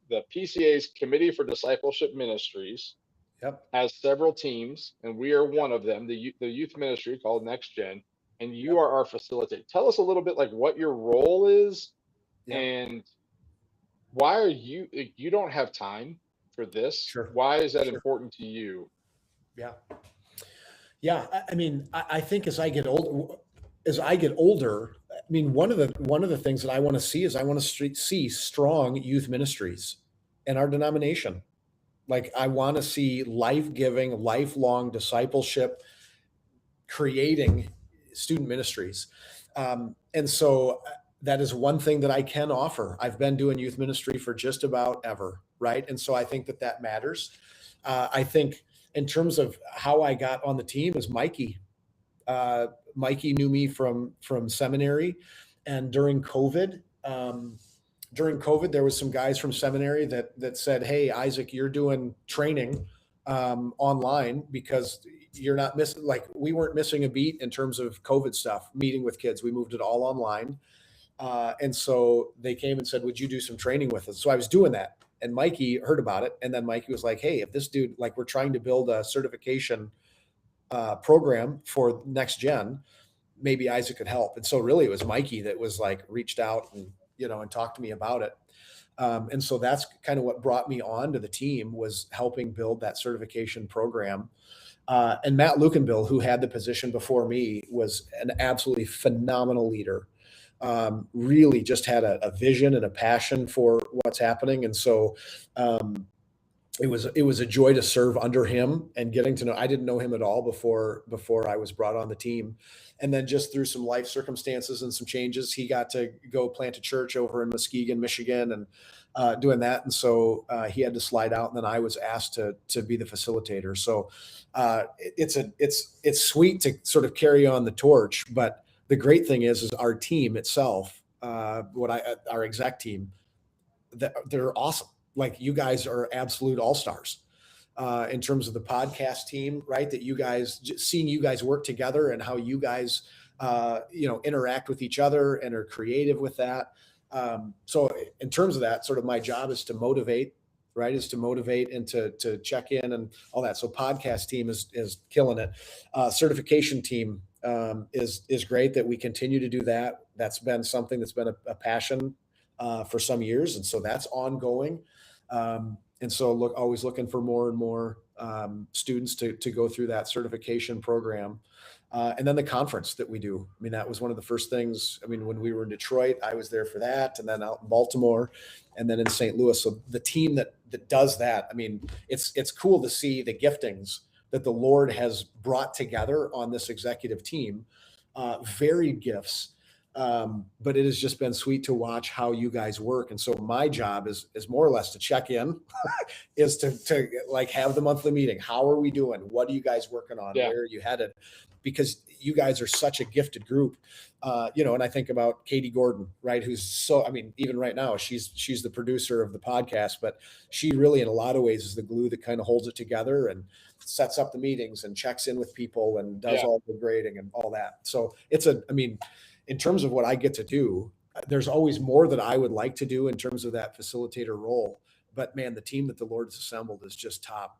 Speaker 1: the PCA's Committee for Discipleship Ministries.
Speaker 3: Yep.
Speaker 1: Has several teams, and we are one of them, the youth ministry called NextGen, and you are our facilitator. Tell us a little bit like what your role is, and why are you don't have time for this?
Speaker 3: Sure.
Speaker 1: Why is that important to you?
Speaker 3: Yeah. Yeah. I mean, I think as I get older, I mean, one of the things that I want to see is I want to see strong youth ministries in our denomination. Like, I want to see life-giving, lifelong discipleship, creating student ministries. And so that is one thing that I can offer. I've been doing youth ministry for just about ever, right? And so I think that matters. I think in terms of how I got on the team is Mikey. Mikey knew me from seminary, and during COVID, there was some guys from seminary that said, "Hey, Isaac, you're doing training online because you're not missing." Like, we weren't missing a beat in terms of COVID stuff, meeting with kids. We moved it all online, and so they came and said, "Would you do some training with us?" So I was doing that, and Mikey heard about it, and then Mikey was like, "Hey, if this dude, like, we're trying to build a certification program for NextGen, maybe Isaac could help." And so really it was Mikey that was like, reached out and talked to me about it. And so that's kind of what brought me on to the team, was helping build that certification program. And Matt Lukenbill, who had the position before me, was an absolutely phenomenal leader. Really just had a vision and a passion for what's happening. And so it was a joy to serve under him and getting to know. I didn't know him at all before I was brought on the team. And then just through some life circumstances and some changes, he got to go plant a church over in Muskegon, Michigan, and doing that. And so he had to slide out, and then I was asked to be the facilitator. So it's sweet to sort of carry on the torch. But the great thing is our team itself, our exec team, they're awesome. Like, you guys are absolute all-stars in terms of the podcast team, right? That you guys, seeing you guys work together and how you guys, interact with each other and are creative with that. So in terms of that, sort of my job is to motivate, right? Is to motivate and to check in and all that. So podcast team is killing it. Certification team is great that we continue to do that. That's been something that's been a passion for some years, and so that's ongoing. And so always looking for more and more students to go through that certification program. And then the conference that we do. I mean, that was one of the first things. I mean, when we were in Detroit, I was there for that, and then out in Baltimore, and then in St. Louis. So the team that does that, I mean, it's cool to see the giftings that the Lord has brought together on this executive team, varied gifts. But it has just been sweet to watch how you guys work. And so my job is more or less to check in, is to like have the monthly meeting. How are we doing? What are you guys working on?
Speaker 1: Yeah.
Speaker 3: Where are you headed? Because you guys are such a gifted group, and I think about Katie Gordon, right? Who's so, I mean, even right now, she's the producer of the podcast, but she really, in a lot of ways, is the glue that kind of holds it together and sets up the meetings and checks in with people and does all the grading and all that. So in terms of what I get to do, there's always more that I would like to do in terms of that facilitator role. But man, the team that the Lord has assembled is just top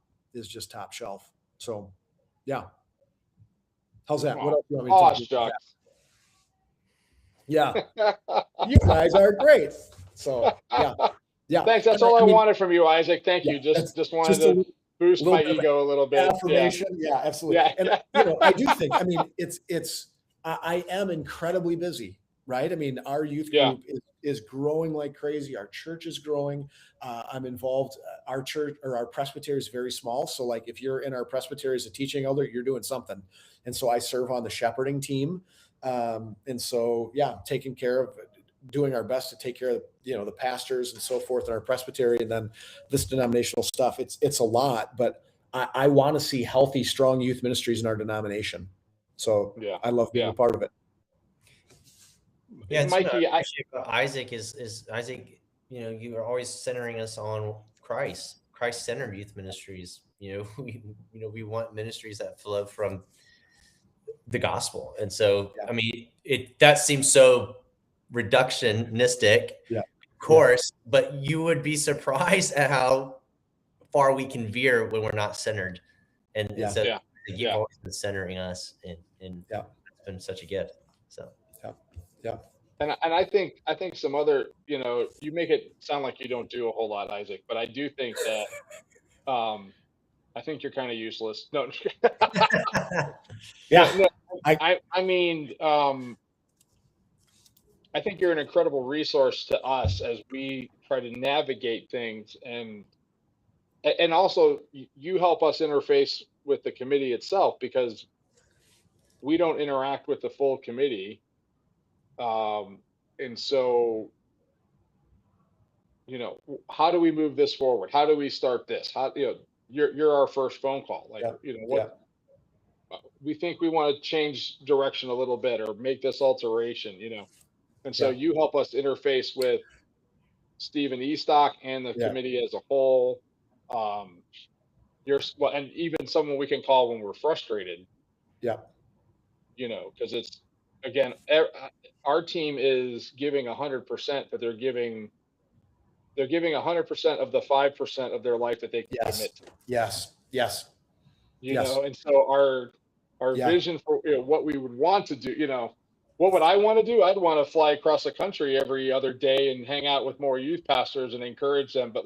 Speaker 3: shelf. So yeah. How's that? What else do you want me to talk about? Yeah. You guys are great. So yeah.
Speaker 1: Thanks. That's all I wanted from you, Isaac. Thank you. Just wanted to boost my ego a little bit.
Speaker 3: Affirmation. Yeah, absolutely.
Speaker 1: Yeah.
Speaker 3: And I do think, I mean, I am incredibly busy, right? I mean, our youth group is growing like crazy. Our church is growing. I'm involved. Our church or our presbytery is very small. So like if you're in our presbytery as a teaching elder, you're doing something. And so I serve on the shepherding team. And so, taking care of, doing our best to take care of, the pastors and so forth in our presbytery, and then this denominational stuff. It's a lot, but I want to see healthy, strong youth ministries in our denomination. So I love being a part of it.
Speaker 2: Yeah,
Speaker 1: Mikey,
Speaker 2: Isaac is Isaac. You are always centering us on Christ-centered youth ministries. We want ministries that flow from the gospel, and so I mean, that seems so reductionistic, of course. But you would be surprised at how far we can veer when we're not centered, and so you've always been centering us, and it's been such a gift. So
Speaker 1: And I think some other, you make it sound like you don't do a whole lot, Isaac, but I do think that I think you're kind of useless. No. I mean, I think you're an incredible resource to us as we try to navigate things, and also you help us interface with the committee itself, because we don't interact with the full committee. And so, how do we move this forward? How do we start this? You're our first phone call. We think we want to change direction a little bit or make this alteration, and so you help us interface with Stephen Estock and the committee as a whole. And even someone we can call when we're frustrated. Yeah. Because it's, again, our team is giving 100%, but they're giving 100% of the 5% of their life that they can commit to.
Speaker 3: Yes.
Speaker 1: And so our vision for what we would want to do, what would I want to do? I'd want to fly across the country every other day and hang out with more youth pastors and encourage them. But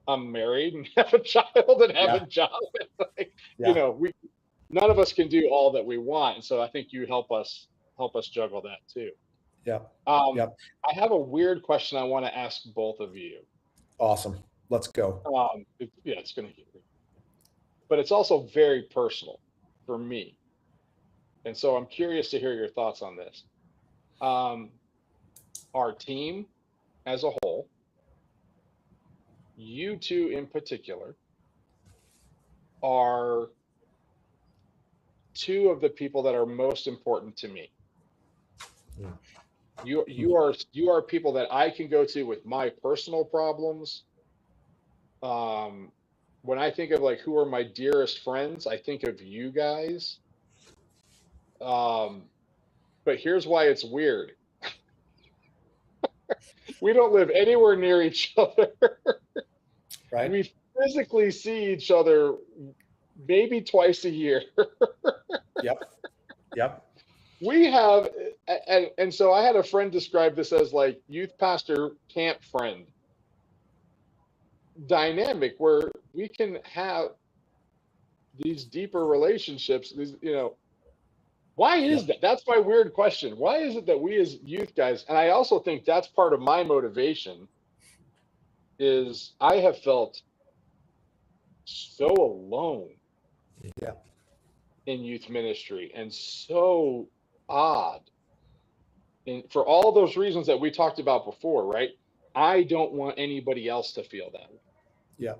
Speaker 1: I'm married and have a child and have a job. None of us can do all that we want. And so I think you help us juggle that too. I have a weird question I want to ask both of you.
Speaker 3: Awesome. Let's go.
Speaker 1: It's going to get weird. But it's also very personal for me. And so I'm curious to hear your thoughts on this. Our team as a whole, you two in particular, are two of the people that are most important to me. You are people that I can go to with my personal problems. When I think of who are my dearest friends, I think of you guys. But here's why it's weird. We don't live anywhere near each other.
Speaker 3: Right.
Speaker 1: We physically see each other maybe twice a year.
Speaker 3: Yep.
Speaker 1: have, and so I had a friend describe this as like youth pastor camp friend dynamic where we can have these deeper relationships. These, why is that? That's my weird question. Why is it that we as youth guys, and I also think that's part of my motivation, is I have felt so alone
Speaker 3: Yeah.
Speaker 1: in youth ministry and so odd. And for all those reasons that we talked about before, right? I don't want anybody else to feel that way.
Speaker 3: Yeah.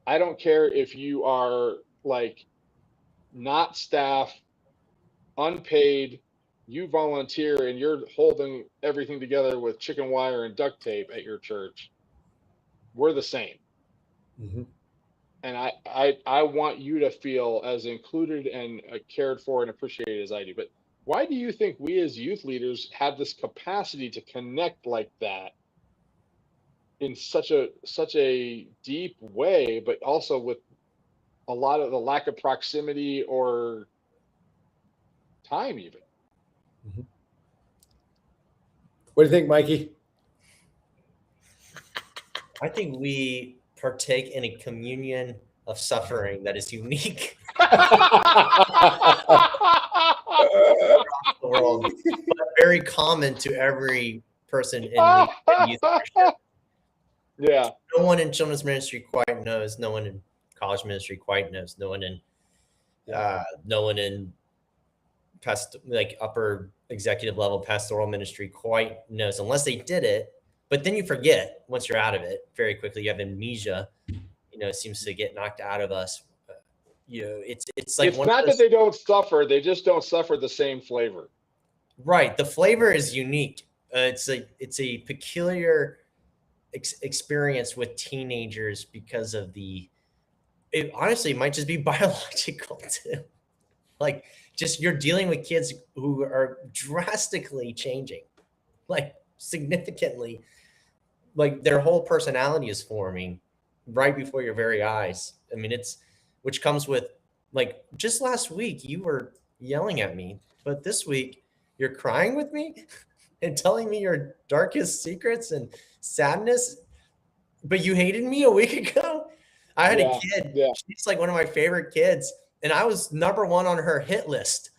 Speaker 1: I don't care if you are like not staff, unpaid, you volunteer and you're holding everything together with chicken wire and duct tape at your church. We're the same.
Speaker 3: Mm-hmm.
Speaker 1: And I want you to feel as included and cared for and appreciated as I do. But why do you think we as youth leaders have this capacity to connect like that in such a deep way, but also with a lot of the lack of proximity or time even?
Speaker 3: Mm-hmm. What do you think, Mikey?
Speaker 2: I think we partake in a communion of suffering that is unique the world, but very common to every person in the youth leadership.
Speaker 1: Yeah.
Speaker 2: No one in children's ministry quite knows. No one in college ministry quite knows. No one in upper executive level pastoral ministry quite knows, unless they did it. But then you forget once you're out of it very quickly. You have amnesia. It seems to get knocked out of us. It's like
Speaker 1: it's not that they don't suffer; they just don't suffer the same flavor.
Speaker 2: Right. The flavor is unique. It's a peculiar experience with teenagers because of it honestly might just be biological too. Like just you're dealing with kids who are drastically changing, like significantly, like their whole personality is forming right before your very eyes. I mean, which comes with, like, just last week you were yelling at me, but this week you're crying with me and telling me your darkest secrets and sadness, but you hated me a week ago. I had a kid. Yeah. She's like one of my favorite kids, and I was number one on her hit list.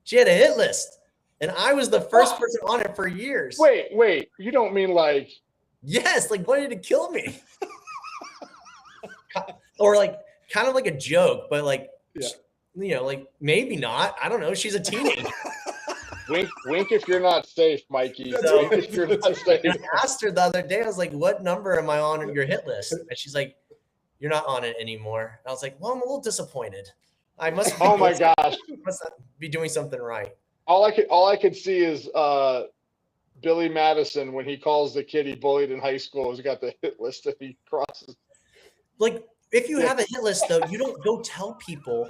Speaker 2: She had a hit list, and I was the first person on it for years.
Speaker 1: Wait. You don't mean like...
Speaker 2: Yes, like wanted to kill me. Or like kind of like a joke, but like, like maybe not. I don't know. She's a teenager.
Speaker 1: Wink if you're not safe, Mikey. Wink if you're not safe.
Speaker 2: I asked her the other day, I was like, what number am I on your hit list? And she's like, you're not on it anymore. And I was like, well, I'm a little disappointed. I must be
Speaker 1: my gosh.
Speaker 2: Must be doing something right.
Speaker 1: All I could see is Billy Madison when he calls the kid he bullied in high school. He's got the hit list that he crosses.
Speaker 2: Like, if you have a hit list, though, you don't go tell people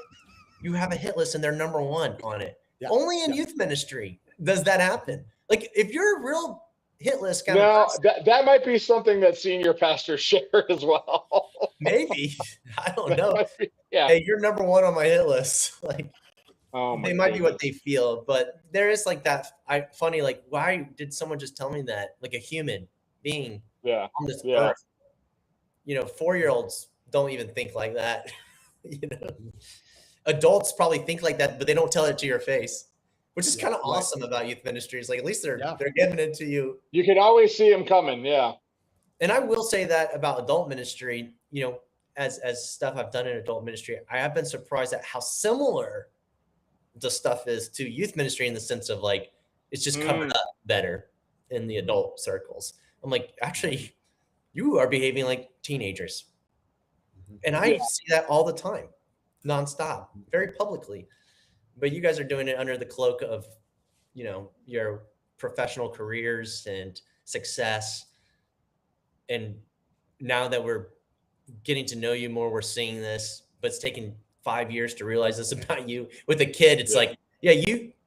Speaker 2: you have a hit list and they're number one on it. Yeah. Only in youth ministry does that happen. Like, if you're a real hit list kind of person,
Speaker 1: that might be something that senior pastors share as well.
Speaker 2: Maybe. I don't know.
Speaker 1: Yeah.
Speaker 2: Hey, you're number one on my hit list. Like, they might be what they feel, but there is like that. Funny, like, why did someone just tell me that? Like a human being on this earth. 4-year-olds don't even think like that. Adults probably think like that, but they don't tell it to your face, which is kind of awesome about youth ministries. Like, at least they're giving it to you.
Speaker 1: You can always see them coming. Yeah.
Speaker 2: And I will say that about adult ministry, as stuff I've done in adult ministry, I have been surprised at how similar the stuff is to youth ministry in the sense of like, it's just covered up better in the adult circles. I'm like, actually, you are behaving like teenagers. And I see that all the time, nonstop, very publicly. But you guys are doing it under the cloak of, your professional careers and success. And now that we're getting to know you more, we're seeing this, but it's taken 5 years to realize this about you. With a kid, it's like,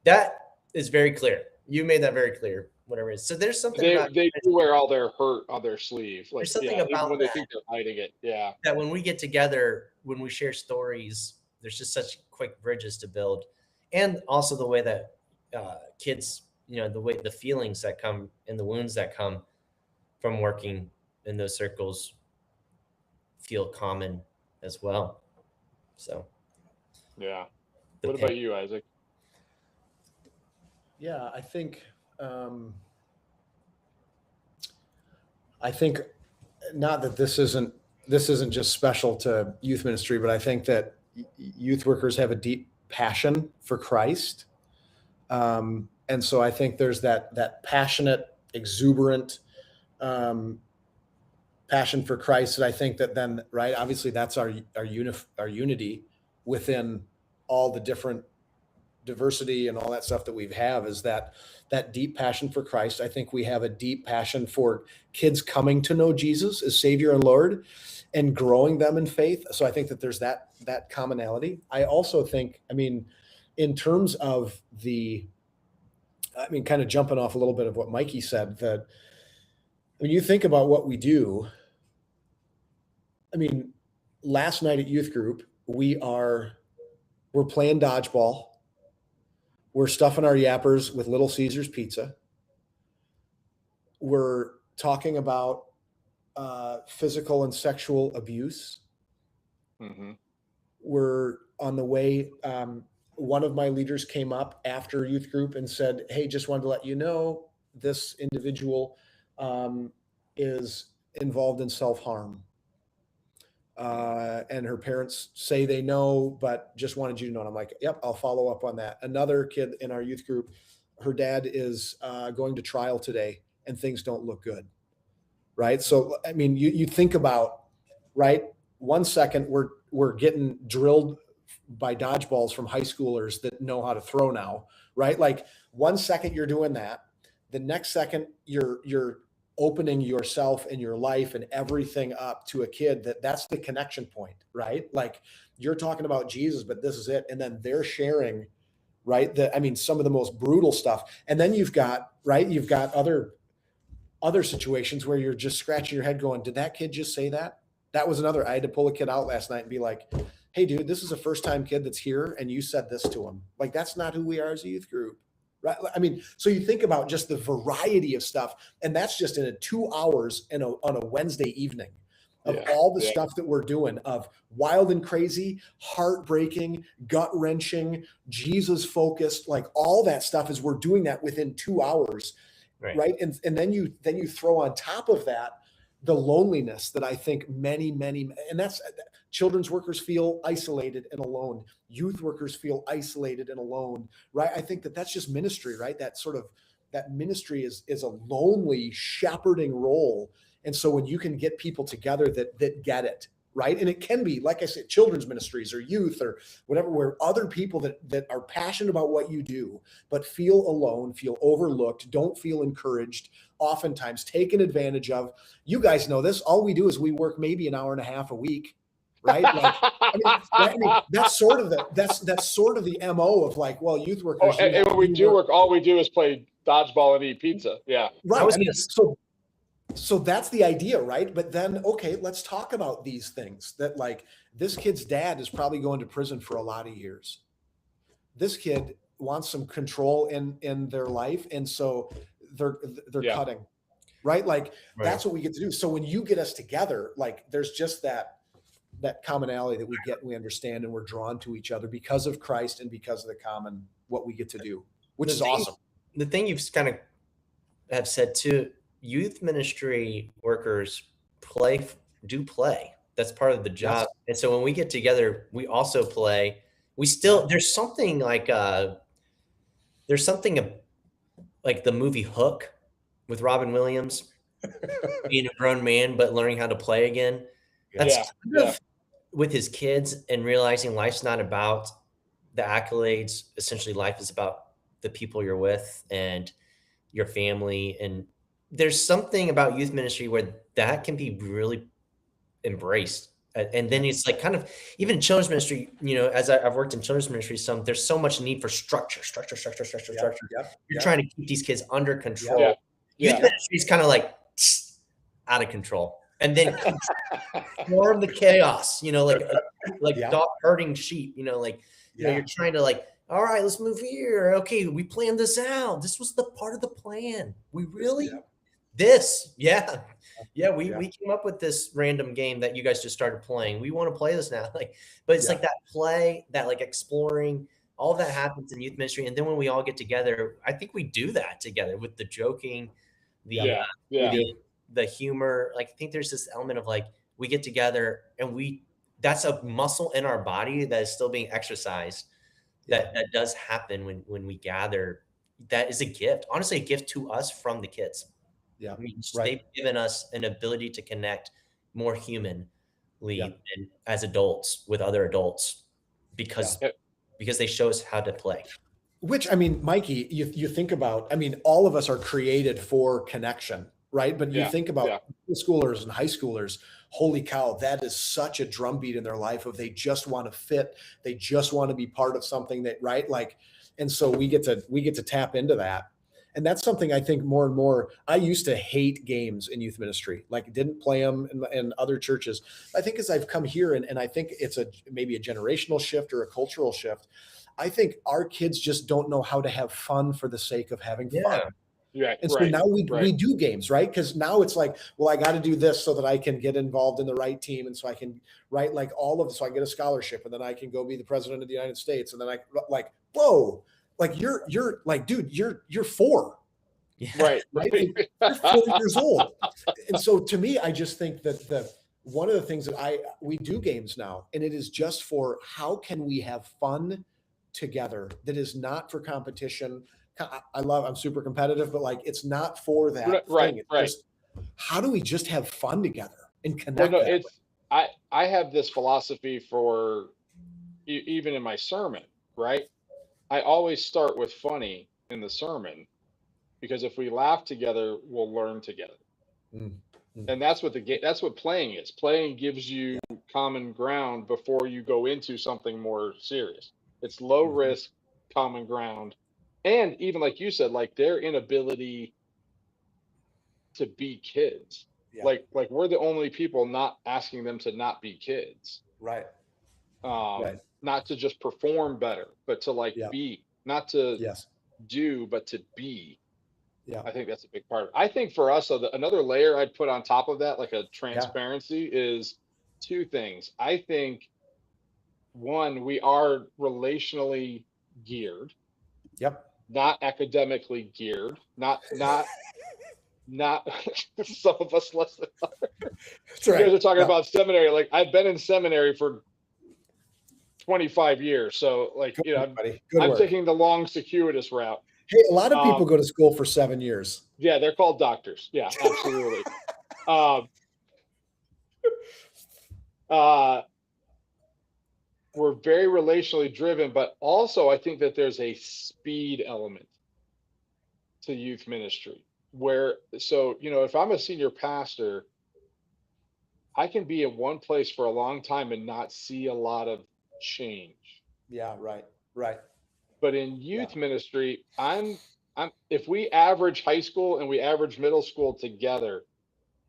Speaker 2: that is very clear. You made that very clear, whatever it is. So there's something
Speaker 1: they do wear all their hurt on their sleeve. Like,
Speaker 2: there's something about
Speaker 1: when they think they're hiding it. Yeah.
Speaker 2: That when we get together, when we share stories, there's just such quick bridges to build. And also the way that kids, the feelings that come and the wounds that come from working in those circles feel common as well. So,
Speaker 1: yeah. What about you, Isaac?
Speaker 3: Yeah, I think not that this isn't just special to youth ministry, but I think that youth workers have a deep passion for Christ. And so I think there's that passionate, exuberant passion for Christ. And I think that then, right, obviously that's our unity within all the different diversity and all that stuff that we have, is that deep passion for Christ. I think we have a deep passion for kids coming to know Jesus as Savior and Lord and growing them in faith. So I think that there's that commonality. I also think, in terms of kind of jumping off a little bit of what Mikey said, that when you think about what we do, last night at youth group, we're playing dodgeball. We're stuffing our yappers with Little Caesars pizza. We're talking about physical and sexual abuse.
Speaker 1: Mm-hmm.
Speaker 3: We're on the way. One of my leaders came up after youth group and said, "Hey, just wanted to let you know this individual is involved in self-harm. And her parents say they know, but just wanted you to know." And I'm like, "Yep, I'll follow up on that." Another kid in our youth group, her dad is going to trial today and things don't look good. Right. So, you think about, right, 1 second we're getting drilled by dodgeballs from high schoolers that know how to throw now, right? Like 1 second you're doing that. The next second you're opening yourself and your life and everything up to a kid that's the connection point, right? Like you're talking about Jesus, but this is it. And then they're sharing, right? Some of the most brutal stuff. And then you've got other situations where you're just scratching your head going, did that kid just say that? That was another, I had to pull a kid out last night and be like, "Hey dude, this is a first time kid that's here and you said this to him." Like, that's not who we are as a youth group. Right. So you think about just the variety of stuff, and that's just in 2 hours on a Wednesday evening of all the stuff that we're doing, of wild and crazy, heartbreaking, gut wrenching, Jesus focused, like all that stuff is we're doing that within 2 hours. Right. And then you throw on top of that the loneliness that I think many, and that's children's workers feel isolated and alone. Youth workers feel isolated and alone, right? I think that's just ministry, right? That ministry is a lonely shepherding role. And so when you can get people together that get it, right? And it can be, like I said, children's ministries or youth or whatever, where other people that are passionate about what you do, but feel alone, feel overlooked, don't feel encouraged, oftentimes taken advantage of. You guys know this. All we do is we work maybe an hour and a half a week, right? That's sort of the MO of like, well, youth workers.
Speaker 1: And when we do work, all we do is play dodgeball and eat pizza. Yeah.
Speaker 3: Right. So that's the idea, right? But then, okay, let's talk about these things. That, like, this kid's dad is probably going to prison for a lot of years. This kid wants some control in their life, and so they're cutting, right? Like, that's what we get to do. So when you get us together, like, there's just that commonality that we get, and we understand, and we're drawn to each other because of Christ and because of the common what we get to do, which is awesome.
Speaker 2: The thing you've kind of have said too, youth ministry workers do play. That's part of the job. Yes. And so when we get together, we also play. There's something like the movie Hook with Robin Williams being a grown man, but learning how to play again. That's kind of with his kids and realizing life's not about the accolades. Essentially, life is about the people you're with and your family. And there's something about youth ministry where that can be really embraced. And then it's like kind of even children's ministry, as I've worked in children's ministry, there's so much need for structure. You're trying to keep these kids under control. Youth ministry is kind of like out of control. And then form the chaos, like dog herding sheep, you're trying to like All right, let's move here. Okay, we planned this out. This was the part of the plan. We really yeah. Yeah,
Speaker 3: Yeah.
Speaker 2: we came up with this random game that you guys just started playing. We want to play this now. Like, but it's
Speaker 3: Yeah.
Speaker 2: like that play, that like exploring, all that happens in youth ministry. And then when we all get together, I think we do that together with the joking, the
Speaker 1: Yeah. Yeah.
Speaker 2: the humor. Like, I think there's this element of like we get together and that's a muscle in our body that is still being exercised. That does happen when we gather. That is a gift. Honestly, a gift to us from the kids.
Speaker 3: Yeah.
Speaker 2: I mean,
Speaker 3: Right.
Speaker 2: they've given us an ability to connect more humanly
Speaker 3: Yeah.
Speaker 2: than as adults with other adults because they show us how to play.
Speaker 3: Which, I mean, Mikey, you think about, I mean, all of us are created for connection, right? But you think about middle schoolers and high schoolers, holy cow, that is such a drumbeat in their life of they just want to fit. They just want to be part of something that, right? Like, and so we get to tap into that. And that's something I think more and more, I used to hate games in youth ministry, like didn't play them in other churches. I think as I've come here and I think it's maybe a generational shift or a cultural shift. I think our kids just don't know how to have fun for the sake of having fun.
Speaker 1: Yeah.
Speaker 3: And so now we do games, right? Because now it's like, well, I got to do this so that I can get involved in the right team. And so I can write like so I get a scholarship and then I can go be the president of the United States. And then I like, whoa, like you're like, dude, you're 4.
Speaker 2: Yeah.
Speaker 1: Right.
Speaker 3: Like, you're 4 years old. And so to me, I just think that one of the things that we do games now, and it is just for how can we have fun together that is not for competition. I'm super competitive, but like, it's not for that thing. It's just, how do we just have fun together and connect?
Speaker 1: Well, no, I have this philosophy for even in my sermon, right? I always start with funny in the sermon because if we laugh together, we'll learn together. And that's what playing is. Playing gives you common ground before you go into something more serious. It's low risk, common ground. And even like you said, like their inability to be kids. Like we're the only people not asking them to not be kids.
Speaker 3: Right.
Speaker 1: Not to just perform better, but to like be, not to do, but to be.
Speaker 3: Yeah.
Speaker 1: I think that's a big part of it. I think for us, another layer I'd put on top of that, like a transparency, is 2 things. I think, one, we are relationally geared.
Speaker 3: Yep.
Speaker 1: Not academically geared. Not some of us less than others. That's right. You guys are talking about seminary. Like I've been in seminary for 25 years. So like, I'm taking the long circuitous route.
Speaker 3: Hey, a lot of people go to school for 7 years.
Speaker 1: Yeah, they're called doctors. Yeah, absolutely. We're very relationally driven, but also I think that there's a speed element to youth ministry where, so, if I'm a senior pastor, I can be in one place for a long time and not see a lot of change.
Speaker 3: Yeah, right.
Speaker 1: But in youth ministry, if we average high school and we average middle school together,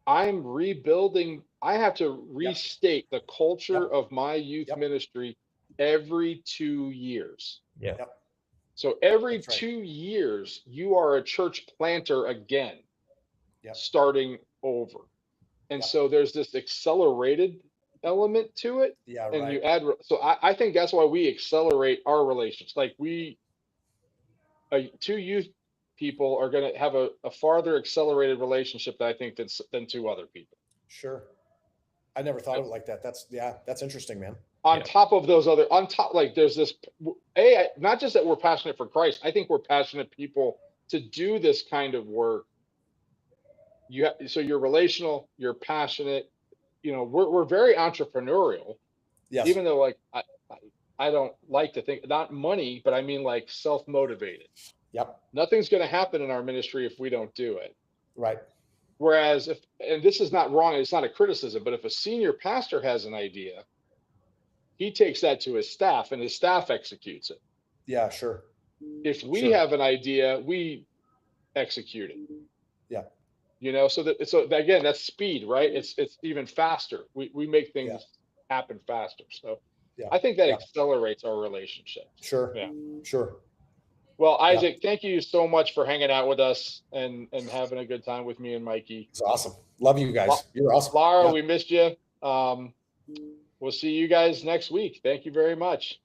Speaker 1: I'm rebuilding. I have to restate the culture of my youth ministry every 2 years. So every 2 years, you are a church planter again, starting over. And so there's this accelerated element to it.
Speaker 3: Yeah,
Speaker 1: and you add, so I think that's why we accelerate our relations. Like 2 youth people are going to have a farther accelerated relationship, I think, than 2 other people.
Speaker 3: Sure. I never thought of it like that. That's interesting, man.
Speaker 1: On top, like there's this, not just that we're passionate for Christ. I think we're passionate people to do this kind of work. So you're relational, you're passionate, we're very entrepreneurial.
Speaker 3: Yes.
Speaker 1: Even though like, I don't like to think, not money, but I mean like self-motivated.
Speaker 3: Yep.
Speaker 1: Nothing's going to happen in our ministry if we don't do it.
Speaker 3: Right.
Speaker 1: Whereas and this is not wrong, it's not a criticism, but if a senior pastor has an idea, he takes that to his staff and his staff executes it.
Speaker 3: Yeah, sure.
Speaker 1: If we have an idea, we execute it.
Speaker 3: Yeah.
Speaker 1: So again, that's speed, right? It's even faster. We make things happen faster. So
Speaker 3: Yeah.
Speaker 1: I think that
Speaker 3: Yeah.
Speaker 1: accelerates our relationship.
Speaker 3: Sure.
Speaker 1: Yeah.
Speaker 3: Sure.
Speaker 1: Well, Isaac, thank you so much for hanging out with us and having a good time with me and Mikey.
Speaker 3: It's awesome. Love you guys. You're awesome.
Speaker 1: Laura,
Speaker 3: Yeah.
Speaker 1: we missed you. We'll see you guys next week. Thank you very much.